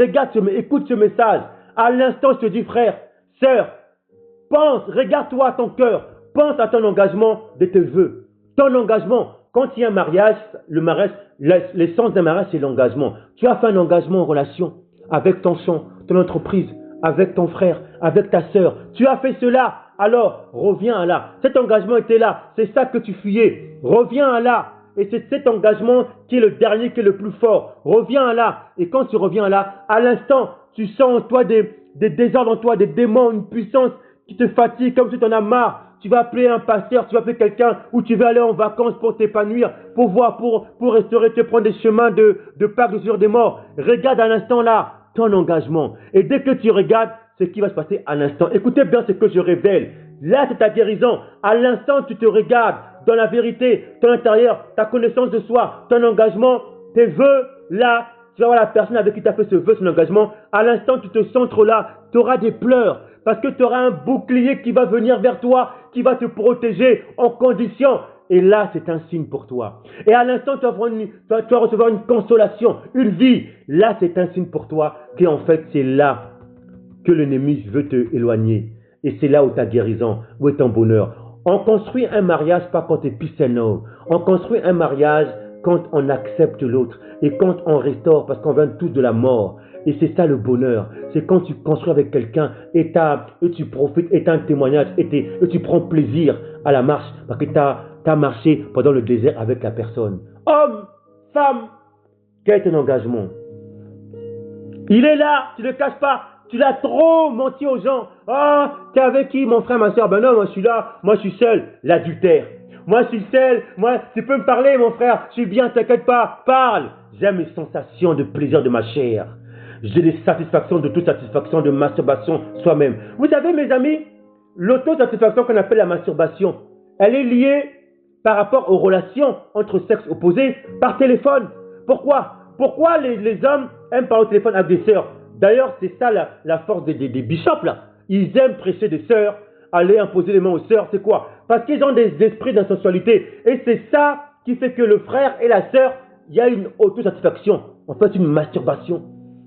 écoute ce message. À l'instant, je te dis, frère, sœur, pense, regarde-toi à ton cœur. Pense à ton engagement de tes vœux. Ton engagement. Quand il y a un mariage, l'essence d'un mariage, c'est l'engagement. Tu as fait un engagement en relation avec ton entreprise, avec ton frère, avec ta sœur. Tu as fait cela, alors reviens à là. Cet engagement était là, c'est ça que tu fuyais. Reviens à là. Et c'est cet engagement qui est le dernier, qui est le plus fort. Reviens à là. Et quand tu reviens à là, à l'instant, tu sens en toi des désordres en toi, des démons, une puissance qui te fatigue, comme si tu en as marre. Tu vas appeler un pasteur, tu vas appeler quelqu'un, ou tu vas aller en vacances pour t'épanouir, pour voir, pour restaurer, te prendre des chemins de Pâques sur des morts. Regarde à l'instant là ton engagement. Et dès que tu regardes, ce qui va se passer à l'instant. Écoutez bien ce que je révèle. Là, c'est ta guérison. À l'instant, tu te regardes dans la vérité, ton intérieur, ta connaissance de soi, ton engagement, tes vœux, là, tu vas voir la personne avec qui tu as fait ce vœu, son engagement. À l'instant, tu te centres là, tu auras des pleurs. Parce que tu auras un bouclier qui va venir vers toi, qui va te protéger en condition. Et là, c'est un signe pour toi. Et à l'instant, tu vas recevoir une consolation, une vie. Là, c'est un signe pour toi qu'en fait, c'est là que l'ennemi veut te éloigner. Et c'est là où ta guérison, où est ton bonheur. On construit un mariage pas quand tu es peace and love. On construit un mariage quand on accepte l'autre. Et quand on restaure, parce qu'on vient tous de la mort. Et c'est ça le bonheur. C'est quand tu construis avec quelqu'un et tu profites, et tu as un témoignage, et tu prends plaisir à la marche. Parce que tu as marché pendant le désert avec la personne. Homme, femme, quel est ton engagement? Il est là, tu ne le caches pas. Tu l'as trop menti aux gens. Ah, t'es avec qui, mon frère, ma soeur? Ben non, moi je suis là, moi je suis seul. L'adultère. Moi je suis seul, moi tu peux me parler, mon frère. Je suis bien, t'inquiète pas, parle. J'aime les sensations de plaisir de ma chair. J'ai des satisfactions de toute satisfaction de masturbation soi-même. Vous savez, mes amis, l'autosatisfaction qu'on appelle la masturbation, elle est liée par rapport aux relations entre sexes opposés par téléphone. Pourquoi? Pourquoi les hommes aiment parler au téléphone avec des sœurs? D'ailleurs, c'est ça la force des bishops là. Ils aiment prêcher des sœurs, aller imposer les mains aux sœurs. C'est quoi? Parce qu'ils ont des esprits d'insensualité. Et c'est ça qui fait que le frère et la sœur, il y a une autosatisfaction. En fait, une masturbation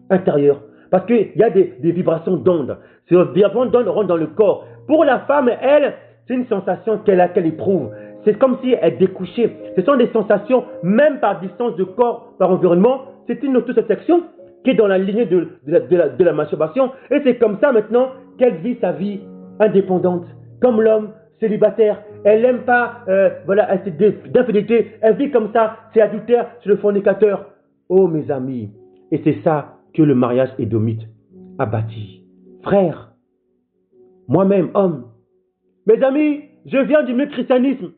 intérieure. Parce qu'il y a des vibrations d'ondes. Ces vibrations d'ondes rentrent dans le corps. Pour la femme, elle, c'est une sensation qu'elle éprouve. C'est comme si elle découchait. Ce sont des sensations, même par distance de corps, par environnement. C'est une autosatisfaction qui est dans la lignée de la masturbation. Et c'est comme ça maintenant qu'elle vit sa vie indépendante. Comme l'homme célibataire. Elle n'aime pas d'infidélité. Elle vit comme ça. C'est adultère, c'est le fornicateur. Oh mes amis. Et c'est ça que le mariage édomite a bâti. Frère, moi-même, homme. Mes amis, je viens du christianisme.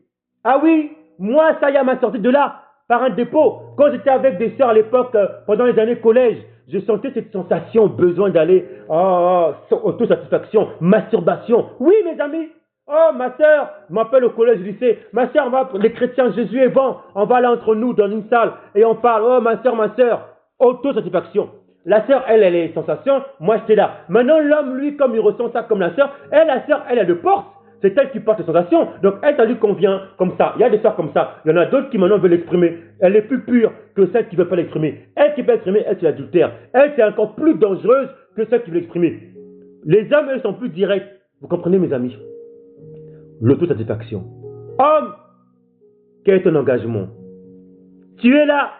Ah oui, moi, ça y est, m'a sorti de là par un dépôt. Quand j'étais avec des sœurs à l'époque, pendant les années collège, je sentais cette sensation, besoin d'aller, autosatisfaction, masturbation. Oui, mes amis. Oh, ma sœur, m'appelle au collège, au lycée. Ma sœur, les chrétiens, Jésus est bon. On va là entre nous dans une salle et on parle. Oh, ma sœur. Autosatisfaction. La sœur, elle a les sensations. Moi, j'étais là. Maintenant, l'homme, lui, comme il ressent ça comme la sœur, la sœur, elle a de force. c'est elle qui porte les sensations. Donc elle, ça lui convient comme ça. Il y a des sœurs comme ça. Il y en a d'autres qui maintenant veulent l'exprimer. Elle est plus pure que celle qui ne veut pas l'exprimer. Elle qui veut l'exprimer, elle c'est l'adultère. Elle c'est encore plus dangereuse que celle qui veut l'exprimer. Les hommes, eux, sont plus directs. Vous comprenez, mes amis? L'autosatisfaction. Homme, quel est ton engagement? Tu es là.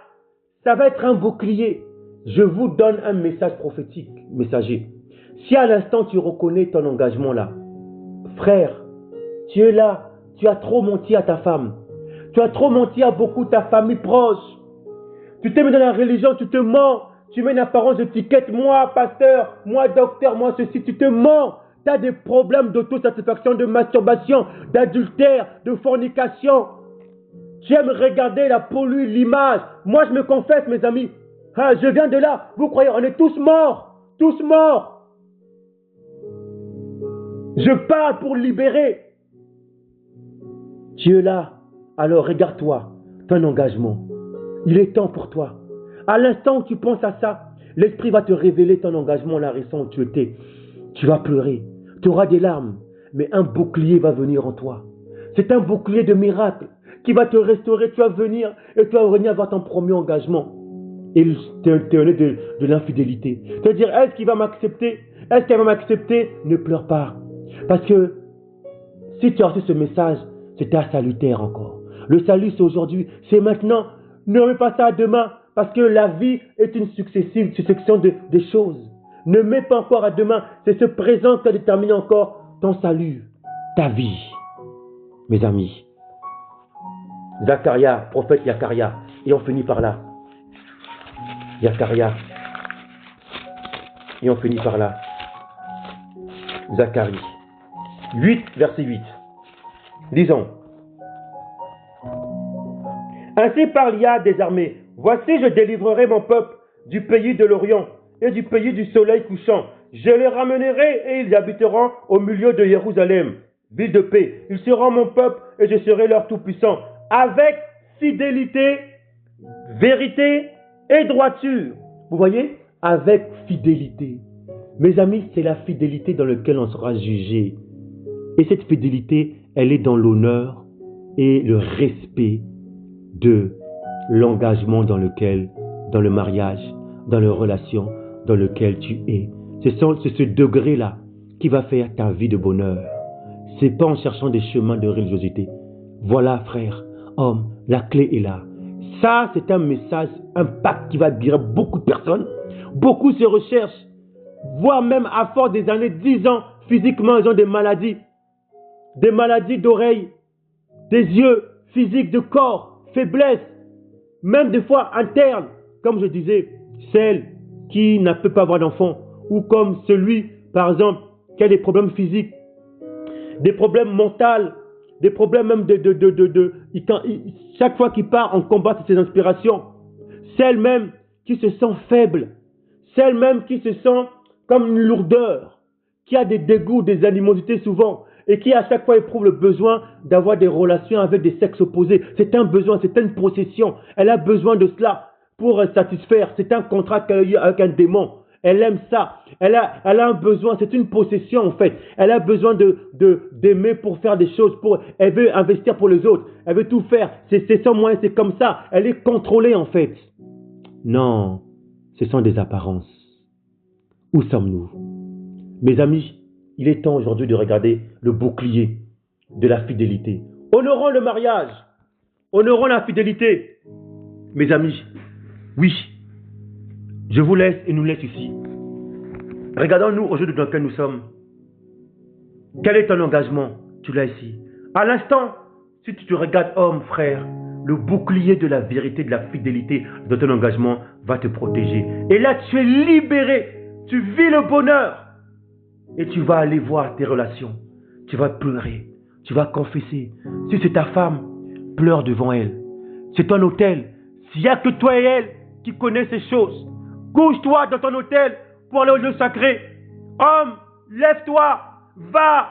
Ça va être un bouclier. Je vous donne un message prophétique, messager. Si à l'instant tu reconnais ton engagement là, frère, tu es là, tu as trop menti à ta femme. Tu as trop menti à beaucoup de ta famille proche. Tu t'es mis dans la religion, tu te mens. Tu mets une apparence d'étiquette, moi pasteur, moi docteur, moi ceci, tu te mens. Tu as des problèmes d'autosatisfaction, de masturbation, d'adultère, de fornication. Tu aimes regarder la polluer, l'image. Moi je me confesse mes amis. Ah, je viens de là. Vous croyez, on est tous morts. Tous morts. Je parle pour libérer. Tu es là. Alors regarde-toi. Ton engagement. Il est temps pour toi. À l'instant où tu penses à ça, l'Esprit va te révéler ton engagement, la raison où tu étais. Tu vas pleurer. Tu auras des larmes. Mais un bouclier va venir en toi. C'est un bouclier de miracle qui va te restaurer. Tu vas venir et tu vas revenir avoir ton premier engagement. Et témoigner de l'infidélité. Te dire, est-ce qu'il va m'accepter? Est-ce qu'elle va m'accepter? Ne pleure pas. Parce que si tu as reçu ce message, c'est ta salutaire encore. Le salut, c'est aujourd'hui, c'est maintenant. Ne remets pas ça à demain. Parce que la vie est une succession de choses. Ne mets pas encore à demain. C'est ce présent qui a déterminé encore ton salut, ta vie. Mes amis. Zacharia, prophète Zacharia. Et on finit par là. Zacharia. Et on finit par là. Zacharie. 8, verset 8. Disons. Ainsi parle Yah des armées. Voici, je délivrerai mon peuple du pays de l'Orient et du pays du soleil couchant. Je les ramènerai et ils habiteront au milieu de Jérusalem, ville de paix. Ils seront mon peuple et je serai leur tout-puissant. Avec fidélité, vérité et droiture. Vous voyez? Avec fidélité. Mes amis, c'est la fidélité dans laquelle on sera jugé. Et cette fidélité, elle est dans l'honneur et le respect de l'engagement dans le mariage, dans les relations dans lequel tu es. C'est ce degré-là qui va faire ta vie de bonheur. C'est pas en cherchant des chemins de religiosité. Voilà, frère, homme, la clé est là. Ça, c'est un message, un pacte qui va guérir beaucoup de personnes. Beaucoup se recherchent, voire même à force des années, 10 ans, physiquement, ils ont des maladies d'oreilles, des yeux, physiques, de corps, faiblesse, même des fois internes, comme je disais, celle qui ne peut pas avoir d'enfant, ou comme celui, par exemple, qui a des problèmes physiques, des problèmes mentaux, des problèmes même chaque fois qu'il part, on combat ses inspirations. Celle même qui se sent faible, celle même qui se sent comme une lourdeur, qui a des dégoûts, des animosités souvent, et qui à chaque fois éprouve le besoin d'avoir des relations avec des sexes opposés. C'est un besoin, c'est une possession. Elle a besoin de cela pour satisfaire. C'est un contrat qu'elle a eu avec un démon. Elle aime ça. Elle a un besoin, c'est une possession en fait. Elle a besoin d'aimer pour faire des choses. Elle veut investir pour les autres. Elle veut tout faire. C'est son moyen, c'est comme ça. Elle est contrôlée en fait. Non, ce sont des apparences. Où sommes-nous? Mes amis, il est temps aujourd'hui de regarder le bouclier de la fidélité. Honorons le mariage. Honorons la fidélité. Mes amis, oui, je vous laisse et nous laisse ici. Regardons-nous aujourd'hui dans lequel nous sommes. Quel est ton engagement? Tu l'as ici. À l'instant, si tu te regardes homme, frère, le bouclier de la vérité, de la fidélité de ton engagement va te protéger. Et là, tu es libéré. Tu vis le bonheur. Et tu vas aller voir tes relations. Tu vas pleurer. Tu vas confesser. Si c'est ta femme, pleure devant elle. C'est ton hôtel. S'il n'y a que toi et elle qui connaissent ces choses, couche-toi dans ton hôtel pour aller au lieu sacré. Homme, lève-toi. Va,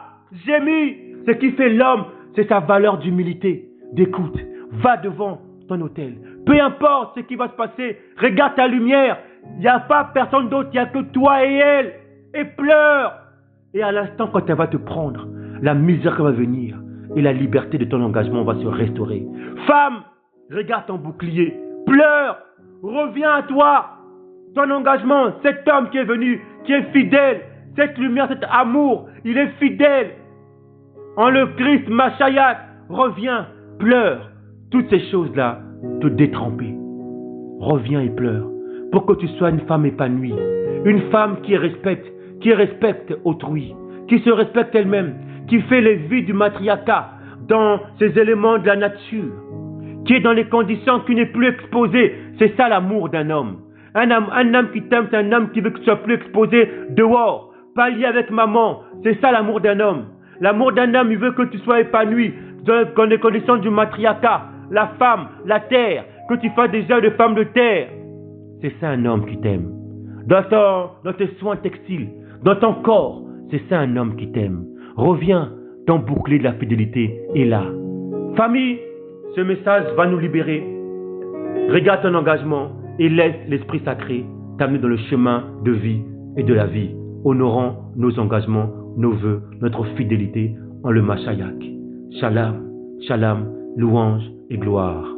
gémis. Ce qui fait l'homme, c'est sa valeur d'humilité, d'écoute. Va devant ton hôtel. Peu importe ce qui va se passer, regarde ta lumière. Il n'y a pas personne d'autre, il n'y a que toi et elle. Et pleure. Et à l'instant, quand elle va te prendre, la miséricorde va venir et la liberté de ton engagement va se restaurer. Femme, regarde ton bouclier, pleure, reviens à toi. Ton engagement, cet homme qui est venu, qui est fidèle, cette lumière, cet amour, il est fidèle. En le Christ, Mashiach, reviens, pleure. Toutes ces choses-là, te détremper. Reviens et pleure pour que tu sois une femme épanouie, une femme qui respecte autrui, qui se respecte elle-même, qui fait les vies du matriarcat dans ces éléments de la nature, qui est dans les conditions qui n'est plus exposé. C'est ça l'amour d'un homme. Un homme qui t'aime, c'est un homme qui veut que tu sois plus exposé dehors, pas lié avec maman. C'est ça l'amour d'un homme. L'amour d'un homme, il veut que tu sois épanoui dans les conditions du matriarcat, la femme, la terre, que tu fasses des œuvres de femme de terre. C'est ça un homme qui t'aime. Dans tes soins textiles, dans ton corps, c'est ça un homme qui t'aime. Reviens, ton bouclier de la fidélité est là. Famille, ce message va nous libérer. Regarde ton engagement et laisse l'Esprit sacré t'amener dans le chemin de vie et de la vie. Honorons nos engagements, nos vœux, notre fidélité en le Mashiach. Shalom, shalom, louange et gloire.